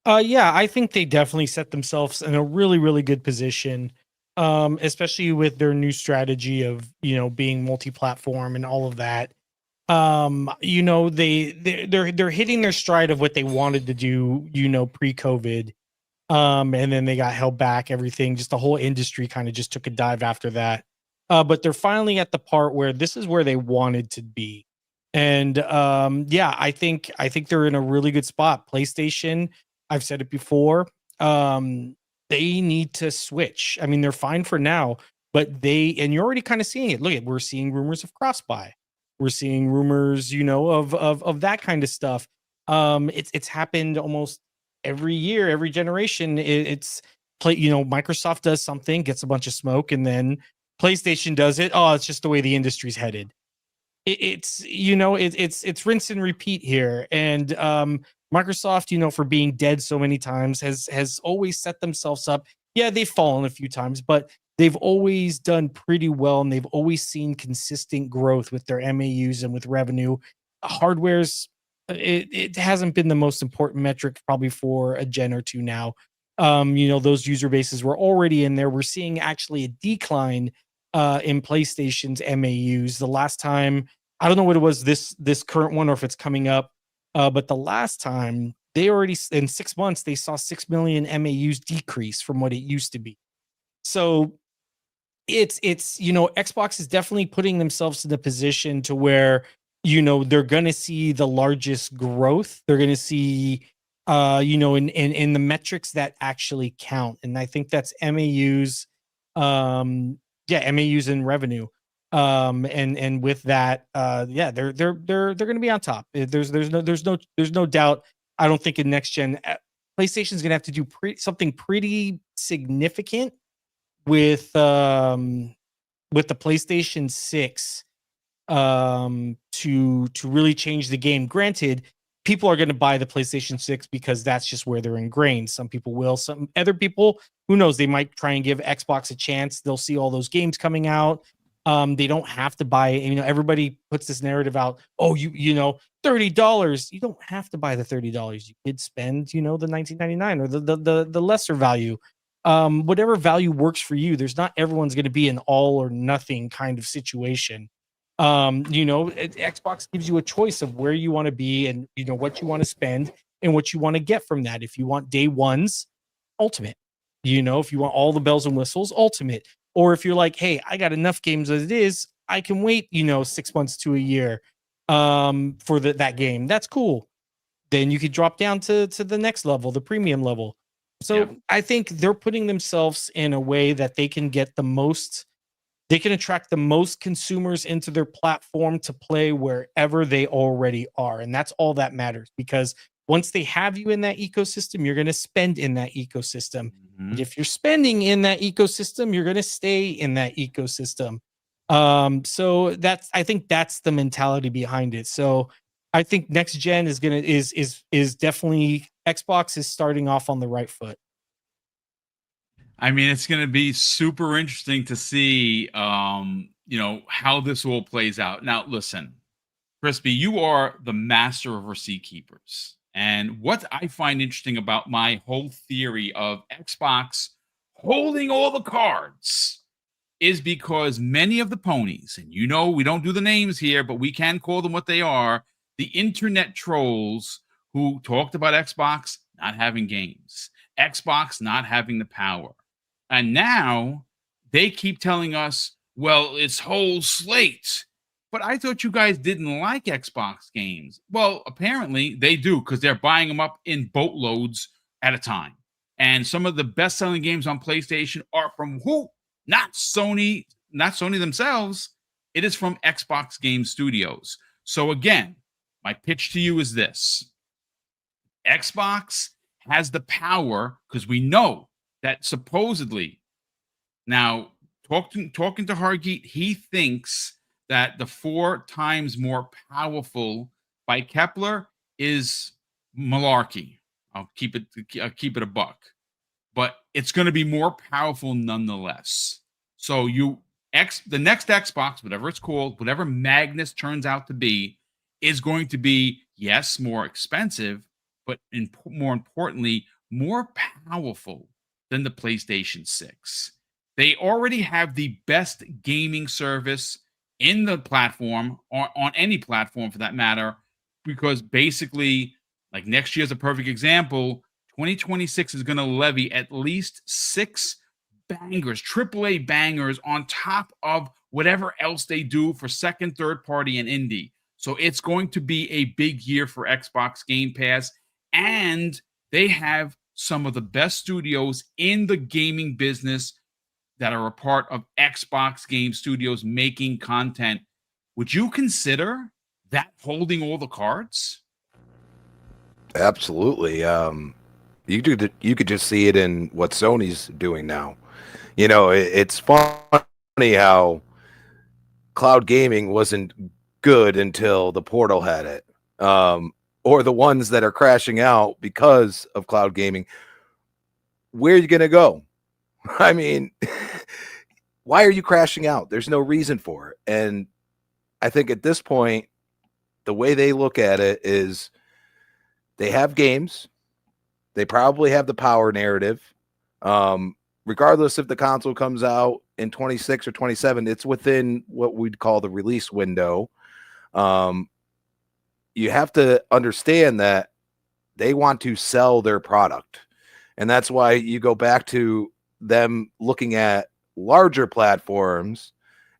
Yeah, I think they definitely set themselves in a really, really good position, especially with their new strategy of, being multi-platform and all of that. They're hitting their stride of what they wanted to do, pre-COVID. And then they got held back. Everything, just the whole industry kind of just took a dive after that. But they're finally at the part where this is where they wanted to be. And yeah, I think they're in a really good spot. PlayStation, I've said it before, they need to switch. I mean, they're fine for now, but and you're already kind of seeing it. Look at, we're seeing rumors of cross buy. We're seeing rumors, of that kind of stuff. It's happened almost every year, every generation. It's play, Microsoft does something, gets a bunch of smoke, and then PlayStation does it. Oh, it's just the way the industry's headed. It's rinse and repeat here. And Microsoft, for being dead so many times, has always set themselves up. Yeah, they've fallen a few times, but they've always done pretty well, and they've always seen consistent growth with their MAUs and with revenue. Hardware's it hasn't been the most important metric probably for a gen or two now. Those user bases were already in there. We're seeing actually a decline in PlayStation's MAUs. The last time, I don't know what it was this current one or if it's coming up, but the last time they already in 6 months they saw 6 million MAUs decrease from what it used to be. So it's Xbox is definitely putting themselves in a position to where they're going to see the largest growth. They're going to see in the metrics that actually count, and I think that's MAUs. MAUs and revenue. And with that, they're going to be on top. There's no doubt. I don't think in next gen PlayStation's going to have to do something pretty significant with the PlayStation 6 to really change the game. Granted, people are going to buy the PlayStation 6 because that's just where they're ingrained. Some people will. Some other people, who knows, they might try and give Xbox a chance. They'll see all those games coming out. They don't have to buy it. Everybody puts this narrative out. Oh, $30. You don't have to buy the $30. You could spend, the $19.99 or the lesser value. Whatever value works for you. There's not everyone's going to be an all or nothing kind of situation. Xbox gives you a choice of where you want to be and what you want to spend and what you want to get from that. If you want day ones, Ultimate. If you want all the bells and whistles, Ultimate. Or if you're like, hey, I got enough games as it is, I can wait 6 months to a year for that game. That's cool. Then you could drop down to the next level, the premium level. So yeah. I think they're putting themselves in a way that they can get they can attract the most consumers into their platform to play wherever they already are. And that's all that matters, because once they have you in that ecosystem, you're going to spend in that ecosystem. Mm-hmm. And if you're spending in that ecosystem, you're going to stay in that ecosystem. So I think that's the mentality behind it. So I think next gen is definitely, Xbox is starting off on the right foot. I mean, it's going to be super interesting to see, how this all plays out. Now, listen, Crispy, you are the master of receipt keepers. And what I find interesting about my whole theory of Xbox holding all the cards is because many of the ponies, and we don't do the names here, but we can call them what they are, the internet trolls who talked about Xbox not having games, Xbox not having the power. And now they keep telling us, well, it's whole slate. But I thought you guys didn't like Xbox games. Well, apparently they do, because they're buying them up in boatloads at a time. And some of the best-selling games on PlayStation are from who? Not Sony themselves. It is from Xbox Game Studios. So again, my pitch to you is this. Xbox has the power, because we know that supposedly, now talking to Hargeet, he thinks that the 4 times more powerful by Kepler is malarkey. I'll keep it a buck, but it's going to be more powerful nonetheless. So the next Xbox, whatever it's called, whatever Magnus turns out to be, is going to be, yes, more expensive, but more importantly, more powerful than the PlayStation 6. They already have the best gaming service in the platform, or on any platform for that matter, because basically, like next year's a perfect example, 2026 is going to levy at least 6 bangers, AAA bangers on top of whatever else they do for second, third party, and indie. So it's going to be a big year for Xbox Game Pass, and they have some of the best studios in the gaming business that are a part of Xbox Game Studios making content. Would you consider that holding all the cards? Absolutely. You could just see it in what Sony's doing now. You know, it's funny how cloud gaming wasn't good until the Portal had it, or the ones that are crashing out because of cloud gaming. Where are you going to go? I mean, why are you crashing out? There's no reason for it. And I think at this point, the way they look at it is they have games. They probably have the power narrative. Regardless if the console comes out in 26 or 27, it's within what we'd call the release window. You have to understand that they want to sell their product. And that's why you go back to them looking at larger platforms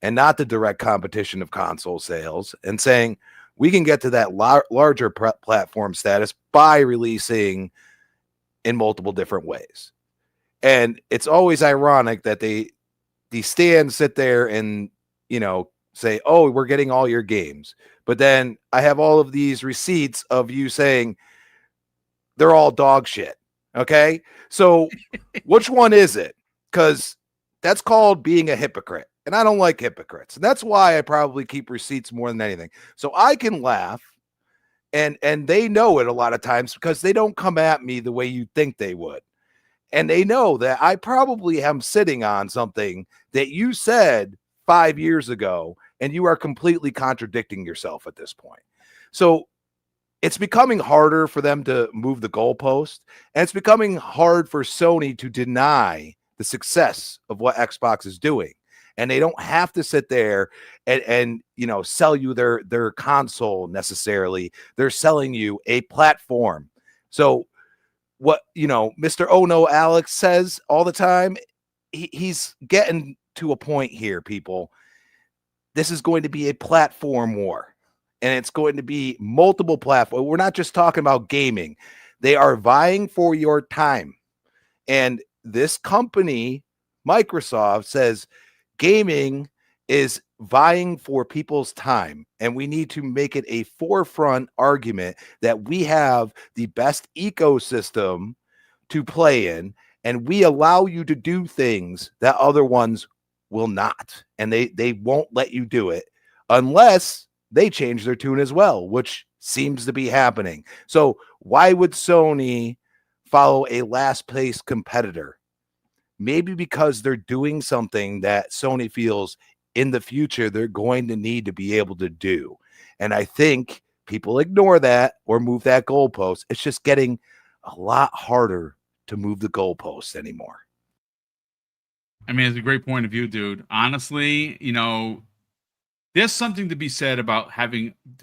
and not the direct competition of console sales and saying, we can get to that larger platform status by releasing in multiple different ways. And it's always ironic that the stands sit there and, you know, say, oh, we're getting all your games. But then I have all of these receipts of you saying they're all dog shit. Okay. So which one is it? Because that's called being a hypocrite. And I don't like hypocrites. And that's why I probably keep receipts more than anything. So I can laugh. And they know it a lot of times because they don't come at me the way you think they would. And they know that I probably am sitting on something that you said 5 years ago, and you are completely contradicting yourself at this point. So it's becoming harder for them to move the goalpost, and it's becoming hard for Sony to deny the success of what Xbox is doing. And they don't have to sit there and you know, sell you their console necessarily. They're selling you a platform. So what, you know, Mr. Oh No Alex says all the time, he's getting to a point here, people. This is going to be a platform war, and it's going to be multiple platforms. We're not just talking about gaming. They are vying for your time. And this company, Microsoft, says gaming is vying for people's time, and we need to make it a forefront argument that we have the best ecosystem to play in, and we allow you to do things that other ones will not, and they won't let you do it unless they change their tune as well, which seems to be happening. So why would Sony follow a last place competitor? Maybe because they're doing something that Sony feels in the future they're going to need to be able to do. And I think people ignore that or move that goalpost. It's just getting a lot harder to move the goalpost anymore. I mean, it's a great point of view, dude. Honestly, you know, there's something to be said about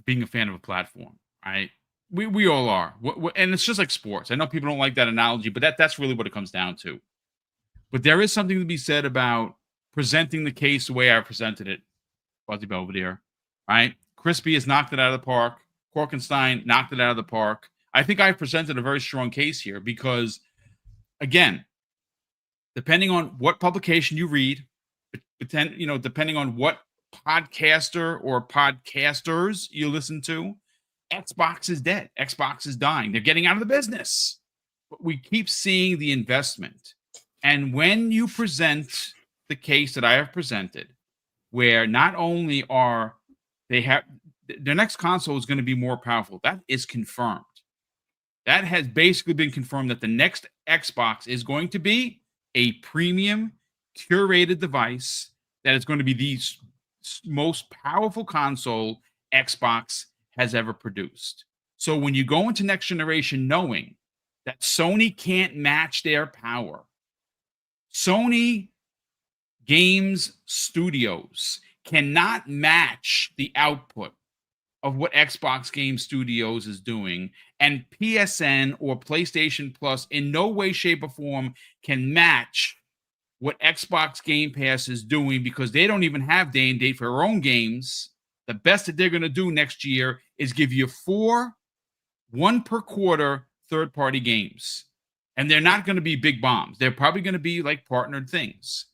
being a fan of a platform, right? We all are. And it's just like sports. I know people don't like that analogy, but that's really what it comes down to. But there is something to be said about presenting the case the way I presented it, Fuzzy Belvedere, right? Crispy has knocked it out of the park. Korkenstein knocked it out of the park. I think I presented a very strong case here because, again, depending on what publication you read, depending on what podcaster or podcasters you listen to, Xbox is dead. Xbox is dying. They're getting out of the business. But we keep seeing the investment. And when you present the case that I have presented, where not only are they have their next console is going to be more powerful, that is confirmed. That has basically been confirmed that the next Xbox is going to be a premium curated device that is going to be the most powerful console Xbox has ever produced. So when you go into next generation knowing that Sony can't match their power, Sony Games Studios cannot match the output of what Xbox Game Studios is doing, and PSN or PlayStation Plus in no way, shape, or form can match what Xbox Game Pass is doing, because they don't even have day and date for their own games. The best that they're going to do next year is give you 1 per quarter third-party games. And they're not going to be big bombs. They're probably going to be like partnered things.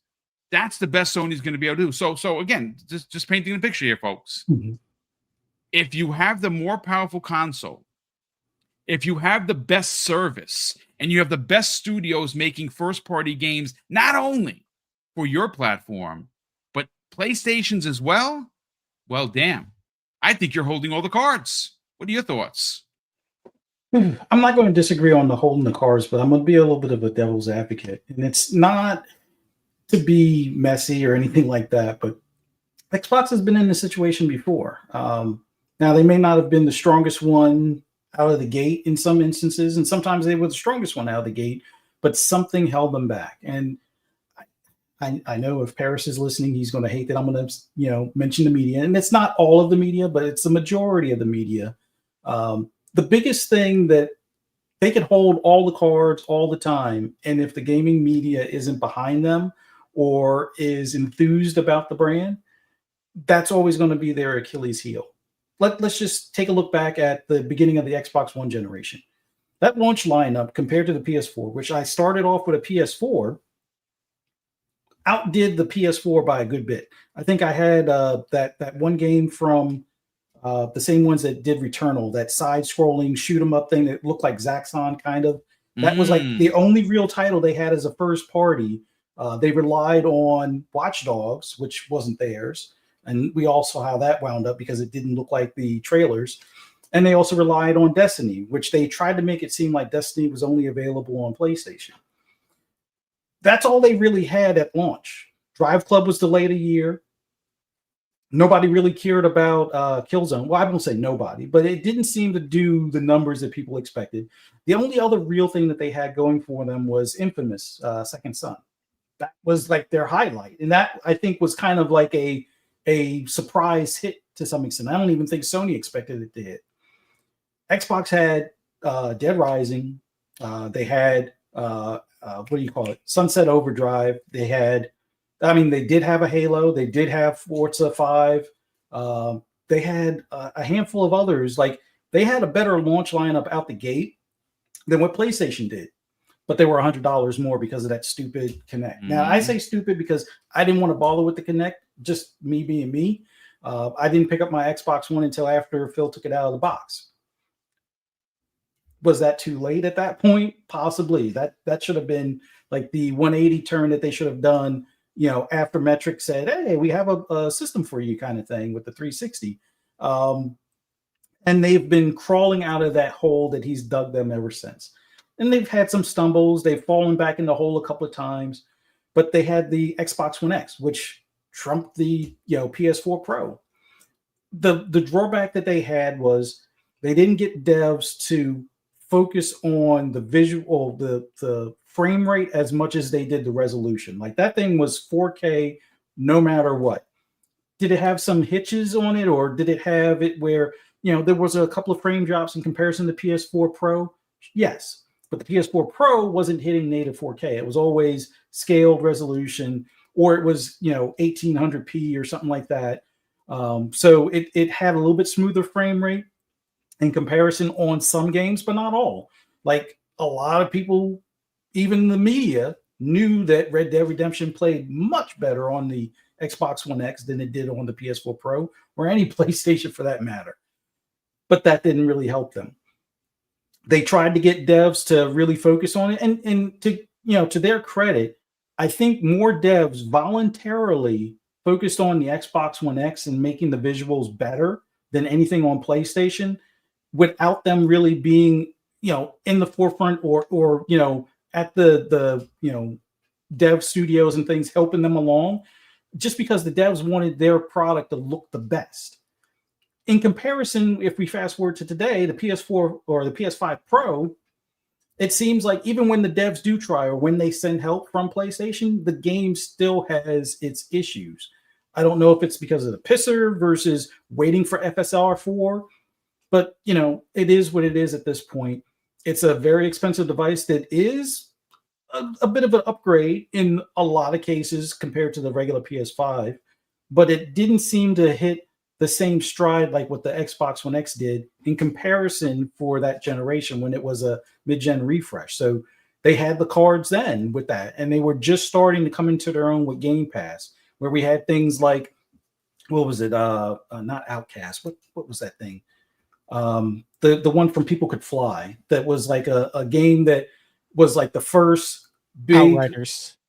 That's the best Sony's going to be able to do. So again, just painting the picture here, folks. Mhm. If you have the more powerful console, if you have the best service, and you have the best studios making first-party games, not only for your platform, but PlayStation's as well, well, damn. I think you're holding all the cards. What are your thoughts? I'm not going to disagree on the holding the cards, but I'm going to be a little bit of a devil's advocate. And it's not to be messy or anything like that, but Xbox has been in this situation before. Now, they may not have been the strongest one out of the gate in some instances, and sometimes they were the strongest one out of the gate, but something held them back. And I know if Paris is listening, he's going to hate that I'm going to mention the media. And it's not all of the media, but it's the majority of the media. The biggest thing that they can hold all the cards all the time, and if the gaming media isn't behind them or is enthused about the brand, that's always going to be their Achilles heel. Let's just take a look back at the beginning of the Xbox One generation. That launch lineup compared to the PS4, which I started off with a PS4, outdid the PS4 by a good bit. I think I had that one game from the same ones that did Returnal, that side-scrolling shoot-'em-up thing that looked like Zaxxon, kind of. That was like the only real title they had as a first party. They relied on Watch Dogs, which wasn't theirs. And we all saw how that wound up because it didn't look like the trailers. And they also relied on Destiny, which they tried to make it seem like Destiny was only available on PlayStation. That's all they really had at launch. Drive Club was delayed a year. Nobody really cared about Killzone. Well, I won't say nobody, but it didn't seem to do the numbers that people expected. The only other real thing that they had going for them was Infamous Second Son. That was like their highlight. And that, I think, was kind of like a surprise hit to some extent. I don't even think Sony expected it to hit. Xbox had Dead Rising. They had, what do you call it? Sunset Overdrive. They did have a Halo. They did have Forza 5. They had a handful of others. Like, they had a better launch lineup out the gate than what PlayStation did. But they were $100 more because of that stupid Kinect. Now, I say stupid because I didn't want to bother with the Kinect, just me being me. I didn't pick up my Xbox One until after Phil took it out of the box. Was that too late at that point? Possibly. That should have been like the 180 turn that they should have done, after Metric said, hey, we have a system for you, kind of thing, with the 360. And they've been crawling out of that hole that he's dug them ever since. And they've had some stumbles. They've fallen back in the hole a couple of times. But they had the Xbox One X, which trumped the PS4 Pro. The drawback that they had was they didn't get devs to focus on the visual, the frame rate as much as they did the resolution. Like, that thing was 4K no matter what. Did it have some hitches on it, or did it have it where there was a couple of frame drops in comparison to PS4 Pro? Yes. But the PS4 Pro wasn't hitting native 4K. It was always scaled resolution, or it was 1800p or something like that. So it had a little bit smoother frame rate in comparison on some games, but not all. Like, a lot of people, even the media, knew that Red Dead Redemption played much better on the Xbox One X than it did on the PS4 Pro, or any PlayStation for that matter. But that didn't really help them. They tried to get devs to really focus on it, and to their credit, I think more devs voluntarily focused on the Xbox One X and making the visuals better than anything on PlayStation, without them really being in the forefront or at the dev studios and things helping them along, just because the devs wanted their product to look the best. In comparison, if we fast forward to today, the PS4 or the PS5 Pro, it seems like even when the devs do try, or when they send help from PlayStation, the game still has its issues. I don't know if it's because of the pisser versus waiting for FSR4, but it is what it is at this point. It's a very expensive device that is a bit of an upgrade in a lot of cases compared to the regular PS5, but it didn't seem to hit the same stride like what the Xbox One X did in comparison for that generation when it was a mid-gen refresh. So they had the cards then with that, and they were just starting to come into their own with Game Pass, where we had things like, what was it? Not Outcast. What was that thing? The one from People Could Fly, that was like a game that was like the first big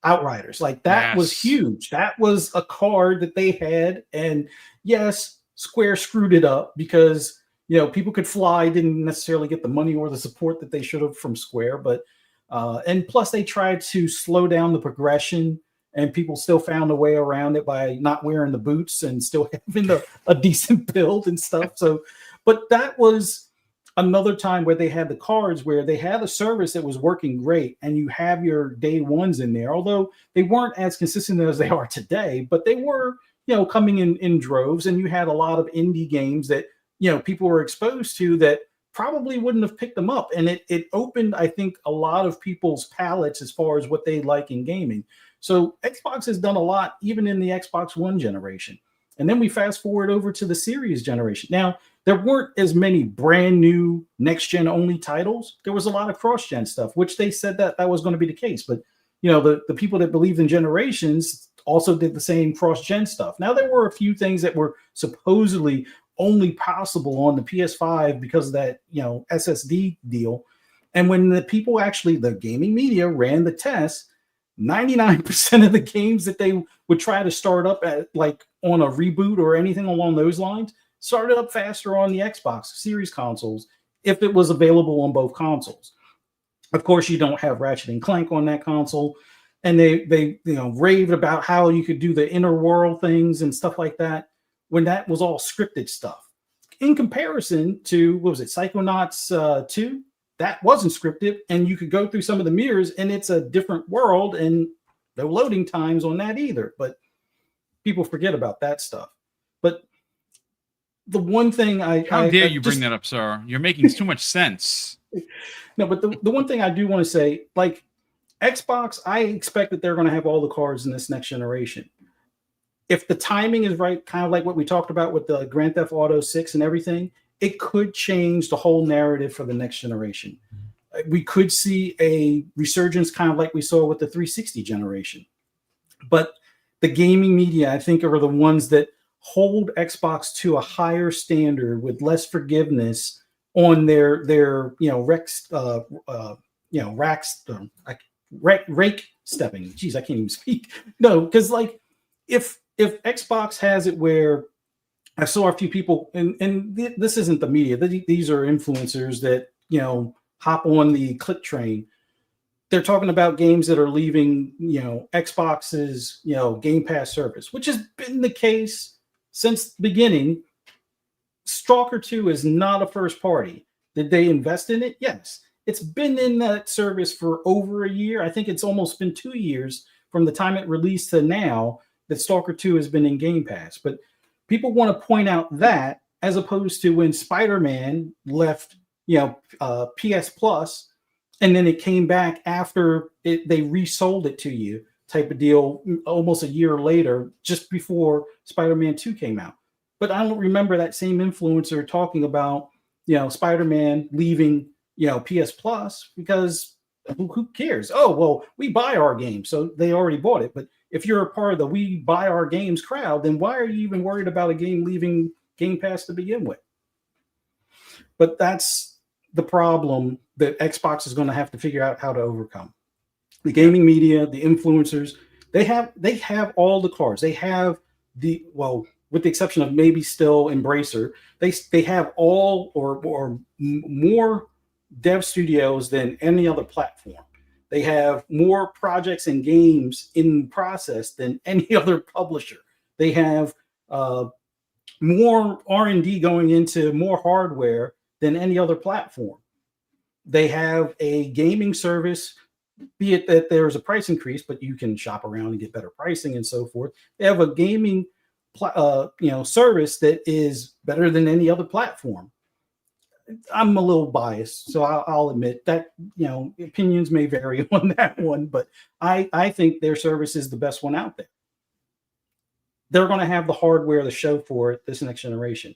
Outriders. Like that was huge. That was a card that they had, and yes, Square screwed it up because People Could Fly didn't necessarily get the money or the support that they should have from Square, but and plus they tried to slow down the progression, and people still found a way around it by not wearing the boots and still having a decent build and stuff. So, but that was another time where they had the cards where they had a service that was working great, and you have your day ones in there, although they weren't as consistent as they are today, but they were, coming in droves, and you had a lot of indie games that, people were exposed to that probably wouldn't have picked them up. And it opened, I think, a lot of people's palettes as far as what they like in gaming. So Xbox has done a lot, even in the Xbox One generation. And then we fast forward over to the Series generation. Now, there weren't as many brand new next-gen only titles. There was a lot of cross-gen stuff, which they said that was going to be the case. But, the people that believed in generations also did the same cross-gen stuff. Now, there were a few things that were supposedly only possible on the PS5 because of that, SSD deal. And when the people actually, the gaming media ran the tests, 99% of the games that they would try to start up at, like on a reboot or anything along those lines, started up faster on the Xbox Series consoles if it was available on both consoles. Of course, you don't have Ratchet and Clank on that console, and they raved about how you could do the inner world things and stuff like that when that was all scripted stuff. In comparison to, what was it, Psychonauts 2? That wasn't scripted, and you could go through some of the mirrors, and it's a different world, and no loading times on that either. But people forget about that stuff. But the one thing how dare you bring that up, sir? You're making too much sense. No, but the one thing I do want to say, like Xbox, I expect that they're going to have all the cards in this next generation. If the timing is right, kind of like what we talked about with the Grand Theft Auto 6 and everything, it could change the whole narrative for the next generation. We could see a resurgence, kind of like we saw with the 360 generation. But the gaming media, I think, are the ones that hold Xbox to a higher standard with less forgiveness on their rake stepping. Jeez, I can't even speak. No, because like if Xbox has it where I saw a few people, and this isn't the media, these are influencers that hop on the click train. They're talking about games that are leaving Xbox's Game Pass service, which has been the case since the beginning. Stalker 2 is not a first party. Did they invest in it? Yes. It's been in that service for over a year. I think it's almost been 2 years from the time it released to now that Stalker 2 has been in Game Pass. But people want to point out that, as opposed to when Spider-Man left, PS Plus, and then it came back after they resold it to you, type of deal, almost a year later, just before Spider-Man 2 came out. But I don't remember that same influencer talking about, Spider-Man leaving, PS Plus, because who cares? Oh, well, we buy our games, so they already bought it. But if you're a part of the we buy our games crowd, then why are you even worried about a game leaving Game Pass to begin with? But that's the problem that Xbox is going to have to figure out how to overcome. The gaming media, the influencers, they have all the cards. They have with the exception of maybe still Embracer, they have all or more dev studios than any other platform. They have more projects and games in process than any other publisher. They have more R&D going into more hardware than any other platform. They have a gaming service, be it that there's a price increase, but you can shop around and get better pricing and so forth. They have a gaming service that is better than any other platform. I'm a little biased, so I'll admit that, opinions may vary on that one, but I think their service is the best one out there. They're going to have the hardware to show for it this next generation.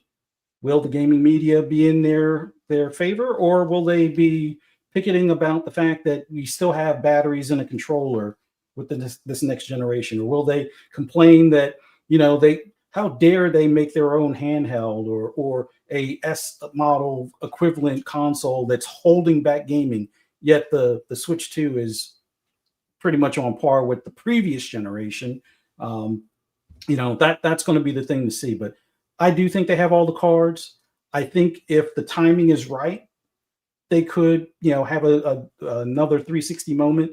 Will the gaming media be in their favor, or will they be picketing about the fact that we still have batteries in a controller with this next generation? Or will they complain that, how dare they make their own handheld or a S model equivalent console that's holding back gaming, yet the Switch 2 is pretty much on par with the previous generation. That's going to be the thing to see. But I do think they have all the cards. I think if the timing is right, they could, have another 360 moment.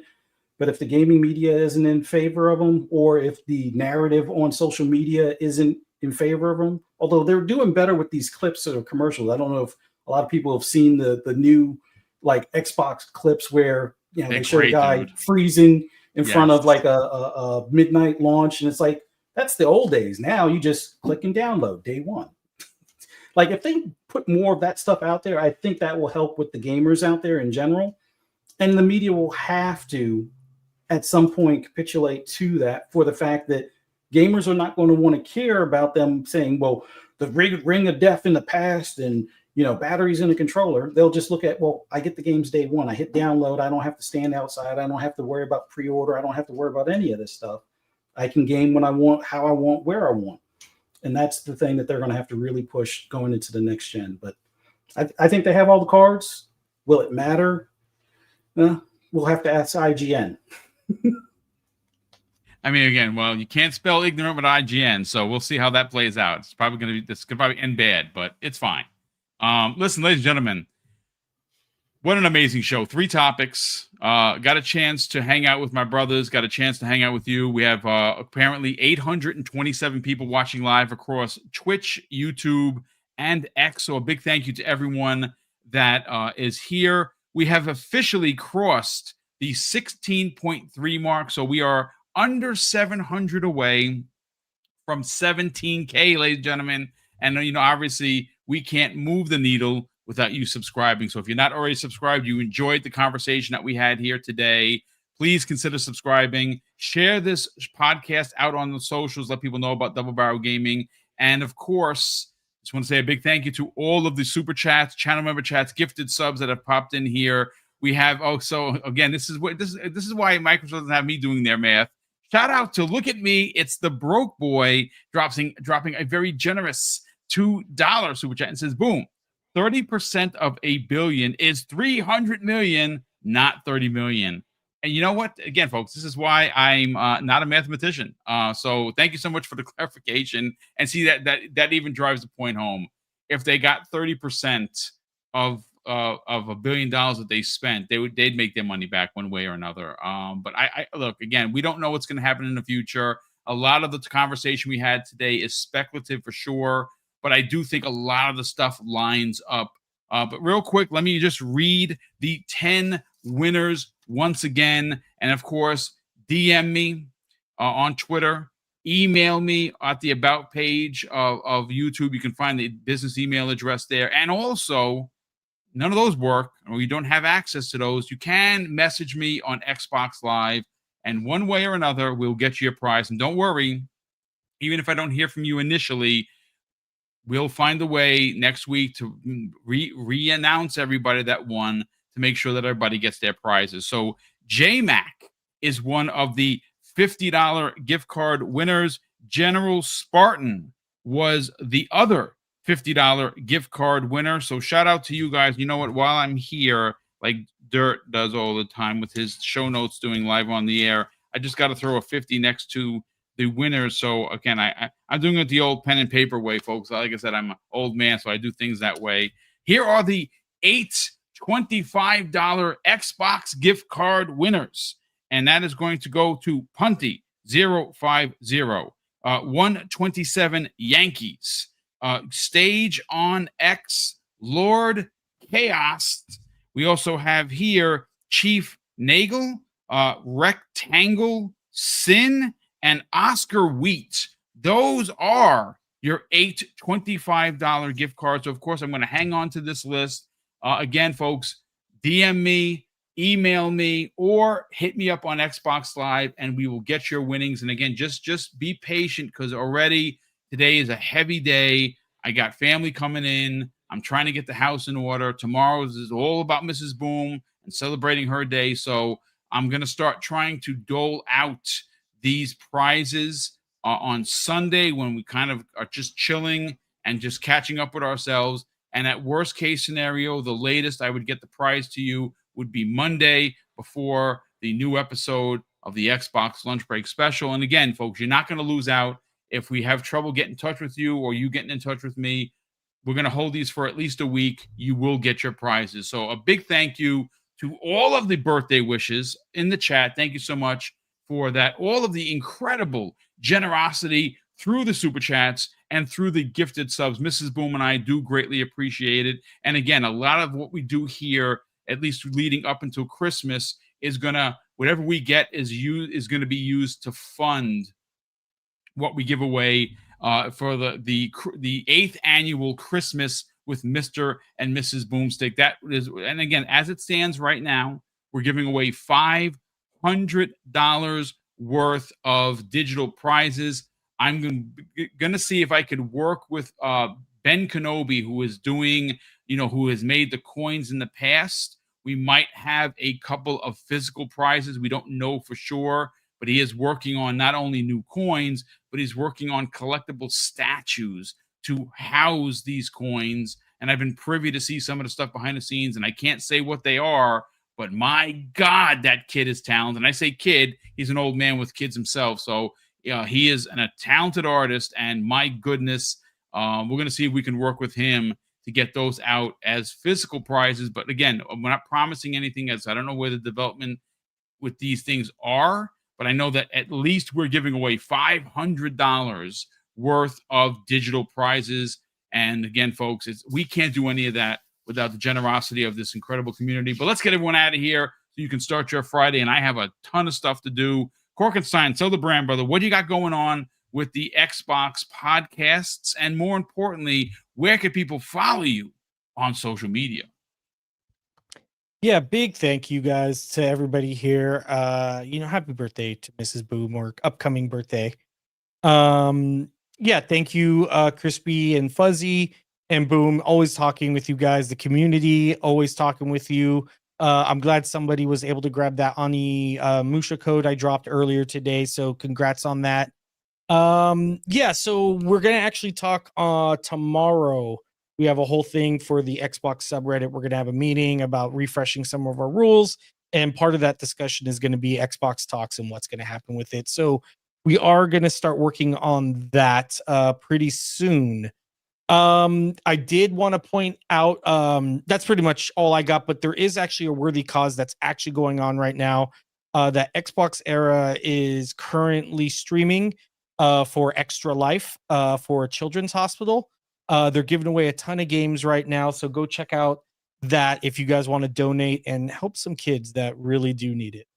But if the gaming media isn't in favor of them, or if the narrative on social media isn't in favor of them, although they're doing better with these clips or commercials. I don't know if a lot of people have seen the new like Xbox clips where they show a guy freezing in front of like a midnight launch, and it's like, that's the old days. Now you just click and download day one. Like, if they put more of that stuff out there, I think that will help with the gamers out there in general. And the media will have to, at some point, capitulate to that, for the fact that gamers are not going to want to care about them saying, well, the ring of death in the past and, batteries in the controller. They'll just look at, well, I get the games day one. I hit download. I don't have to stand outside. I don't have to worry about pre-order. I don't have to worry about any of this stuff. I can game when I want, how I want, where I want. And that's the thing that they're going to have to really push going into the next gen. But I think they have all the cards. Will it matter? We'll have to ask IGN. I mean, again, well, you can't spell ignorant with IGN, so we'll see how that plays out. It's probably going to be, this could probably end bad, but it's fine. Listen, ladies and gentlemen, what an amazing show. 3 topics. Got a chance to hang out with my brothers. Got a chance to hang out with you. We have apparently 827 people watching live across Twitch, YouTube, and X. So a big thank you to everyone that is here. We have officially crossed the 16.3 mark. So we are under 700 away from 17K, ladies and gentlemen. And, obviously, we can't move the needle without you subscribing. So if you're not already subscribed, you enjoyed the conversation that we had here today, please consider subscribing. Share this podcast out on the socials. Let people know about Double Barrel Gaming. And, of course, just want to say a big thank you to all of the super chats, channel member chats, gifted subs that have popped in here. We have also, again, this is why Microsoft doesn't have me doing their math. Shout out to Look at Me. It's the broke boy dropping a very generous $2 super chat and says, boom, 30% of a billion is 300 million, not 30 million. And you know what? Again, folks, this is why I'm not a mathematician. So thank you so much for the clarification. And see that even drives the point home. If they got 30% of $1 billion that they spent, they'd make their money back one way or another. But I look, again, we don't know what's going to happen in the future. A lot of the conversation we had today is speculative for sure, but I do think a lot of the stuff lines up. But real quick, let me just read the 10 winners once again. And of course, DM me on Twitter, email me at the about page of YouTube. You can find the business email address there. And also, none of those work, or you don't have access to those, you can message me on Xbox Live, and one way or another, we'll get you a prize. And don't worry, even if I don't hear from you initially, we'll find a way next week to re-announce everybody that won to make sure that everybody gets their prizes. So J-Mac is one of the $50 gift card winners. General Spartan was the other $50 gift card winner. So shout out to you guys. You know what? While I'm here, like Dirt does all the time with his show notes doing live on the air, I just got to throw a 50 next to the winners. So again, I'm doing it the old pen and paper way, folks. Like I said, I'm an old man, so I do things that way. Here are the 8 $25 Xbox gift card winners. And that is going to go to Punty 050, 127 Yankees, Stage on X, Lord Chaos. We also have here Chief Nagel, Rectangle Sin, and Oscar Wheat. those are your 8 $25 gift cards. So, of course, I'm going to hang on to this list. Again, folks, DM me, email me, or hit me up on Xbox Live, and we will get your winnings. And again, just be patient, because already today is a heavy day. I got family coming in. I'm trying to get the house in order. Tomorrow is all about Mrs. Boom and celebrating her day. So I'm going to start trying to dole out these prizes on Sunday, when we kind of are just chilling and just catching up with ourselves. And at worst case scenario, the latest I would get the prize to you would be Monday, before the new episode of the Xbox Lunch Break Special. And again, folks, you're not going to lose out. If we have trouble getting in touch with you, or you getting in touch with me, we're going to hold these for at least a week. You will get your prizes. So a big thank you to all of the birthday wishes in the chat. Thank you so much for that. All of the incredible generosity through the super chats and through the gifted subs. Mrs. Boom and I do greatly appreciate it. And again, a lot of what we do here, at least leading up until Christmas, is gonna, whatever we get is going to be used to fund what we give away for the 8th annual Christmas with Mr. and Mrs. Boomstick. That is, and again, as it stands right now, we're giving away $500 worth of digital prizes. I'm gonna see if I could work with Ben Kenobi, who is doing, who has made the coins in the past. We might have a couple of physical prizes. We don't know for sure, but he is working on not only new coins, but he's working on collectible statues to house these coins. And I've been privy to see some of the stuff behind the scenes, and I can't say what they are, but my God, that kid is talented. And I say kid, he's an old man with kids himself. So he is a talented artist, and my goodness, we're going to see if we can work with him to get those out as physical prizes. But again, we're not promising anything, as I don't know where the development with these things are, but I know that at least we're giving away $500 worth of digital prizes. And again, folks, we can't do any of that without the generosity of this incredible community. But let's get everyone out of here so you can start your Friday. And I have a ton of stuff to do. Corkenstein, tell the brand, brother, what do you got going on with the Xbox podcasts? And more importantly, where can people follow you on social media? Yeah, big thank you guys to everybody here. Happy birthday to Mrs. Boom, or upcoming birthday. Yeah, thank you, Crispy and Fuzzy and Boom. Always talking with you guys, the community, always talking with you. I'm glad somebody was able to grab that Ani Musha code I dropped earlier today. So congrats on that. Yeah, so we're gonna actually talk tomorrow. We have a whole thing for the Xbox subreddit. We're gonna have a meeting about refreshing some of our rules, and part of that discussion is going to be Xbox talks and what's going to happen with it. So we are going to start working on that pretty soon. I did want to point out that's pretty much all I got, but there is actually a worthy cause that's actually going on right now. That Xbox Era is currently streaming for Extra Life for a children's hospital. They're giving away a ton of games right now, so go check out that if you guys want to donate and help some kids that really do need it.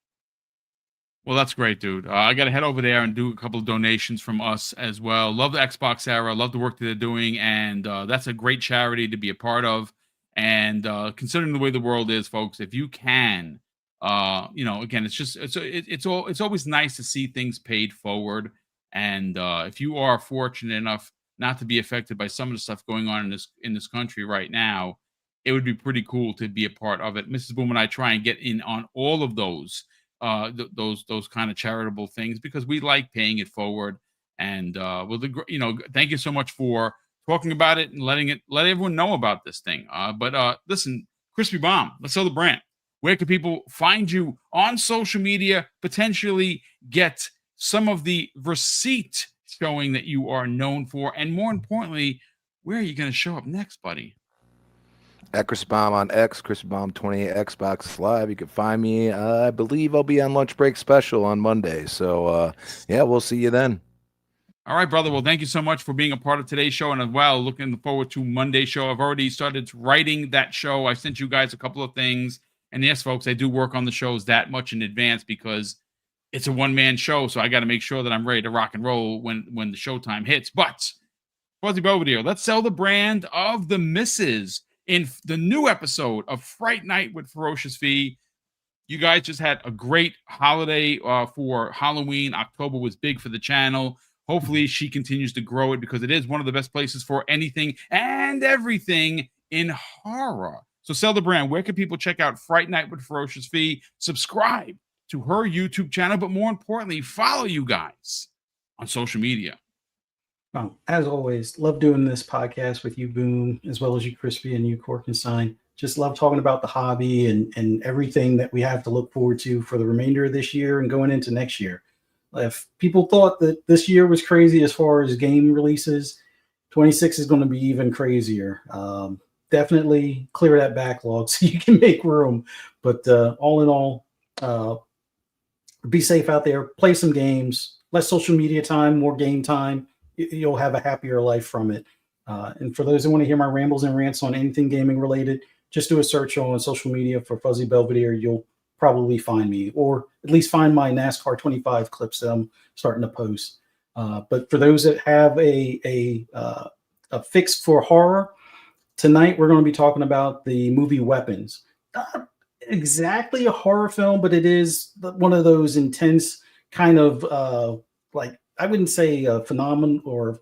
Well, that's great, dude. I got to head over there and do a couple of donations from us as well. Love the Xbox Era. Love the work that they're doing. And that's a great charity to be a part of. And considering the way the world is, folks, if you can, again, it's always nice to see things paid forward. And if you are fortunate enough not to be affected by some of the stuff going on in this country right now, it would be pretty cool to be a part of it. Mrs. Boom and I try and get in on all of those kind of charitable things because we like paying it forward. And thank you so much for talking about it and let everyone know about this thing. But listen, Crispy Bomb, let's sell the brand. Where can people find you on social media, potentially get some of the receipt showing that you are known for, and more importantly, where are you going to show up next, buddy? At Chris Bomb on X, Chris Bomb 28 Xbox Live. You can find me. I believe I'll be on Lunch Break Special on Monday. So, yeah, we'll see you then. All right, brother. Well, thank you so much for being a part of today's show, and as well, looking forward to Monday's show. I've already started writing that show. I sent you guys a couple of things. And yes, folks, I do work on the shows that much in advance because it's a one-man show, so I got to make sure that I'm ready to rock and roll when the showtime hits. But Fuzzy Belvedere, let's sell the brand of the misses in the new episode of Fright Night with Ferocious V. You guys just had a great holiday for Halloween. October was big for the channel. Hopefully she continues to grow it because it is one of the best places for anything and everything in horror. So sell the brand. Where can people check out Fright Night with Ferocious V? Subscribe to her YouTube channel, but more importantly, follow you guys on social media. Well, as always, love doing this podcast with you, Boom, as well as you, Crispy, and you, Korkenstein. Just love talking about the hobby and everything that we have to look forward to for the remainder of this year and going into next year. If people thought that this year was crazy as far as game releases, 26 is going to be even crazier. Definitely clear that backlog so you can make room. But all in all, be safe out there, play some games, less social media time, more game time. You'll have a happier life from it. And for those who want to hear my rambles and rants on anything gaming related, just do a search on social media for Fuzzy Belvedere. You'll probably find me, or at least find my NASCAR 25 clips that I'm starting to post. But for those that have a fix for horror, tonight we're going to be talking about the movie Weapons. Not exactly a horror film, but it is one of those intense kind of like, I wouldn't say a phenomenon or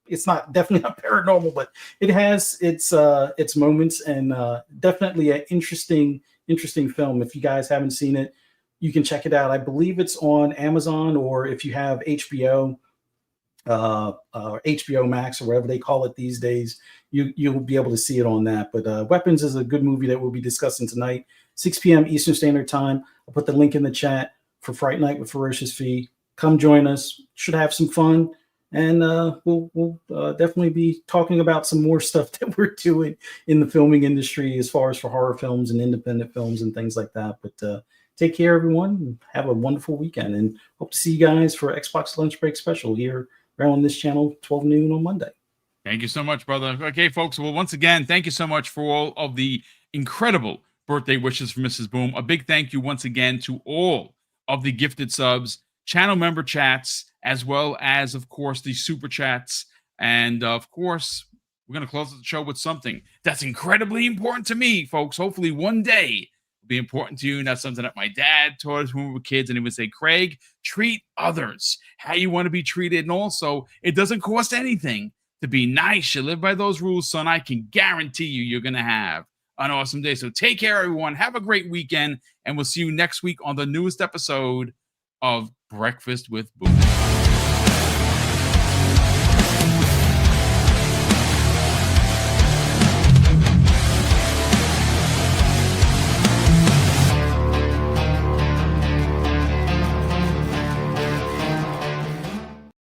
it's not definitely not paranormal, but it has its moments, and definitely an interesting film. If you guys haven't seen it, you can check it out. I believe it's on Amazon, or if you have HBO, HBO Max, or whatever they call it these days, you'll be able to see it on that. But Weapons is a good movie that we'll be discussing tonight, 6 p.m. Eastern Standard Time. I'll put the link in the chat for Fright Night with Ferocious V. Come join us. Should have some fun. And we'll definitely be talking about some more stuff that we're doing in the filming industry as far as for horror films and independent films and things like that. But take care, everyone. Have a wonderful weekend. And hope to see you guys for Xbox Lunch Break Special here around on this channel, 12 noon on Monday. Thank you so much, brother. Okay, folks. Well, once again, thank you so much for all of the incredible birthday wishes for Mrs. Boom. A big thank you once again to all of the gifted subs, channel member chats, as well as, of course, the super chats. And, of course, we're going to close the show with something that's incredibly important to me, folks. Hopefully one day will be important to you. And that's something that my dad taught us when we were kids. And he would say, Craig, treat others how you want to be treated. And also, it doesn't cost anything to be nice. You live by those rules, son. I can guarantee you're going to have an awesome day. So take care, everyone. Have a great weekend. And we'll see you next week on the newest episode of Breakfast with Boom.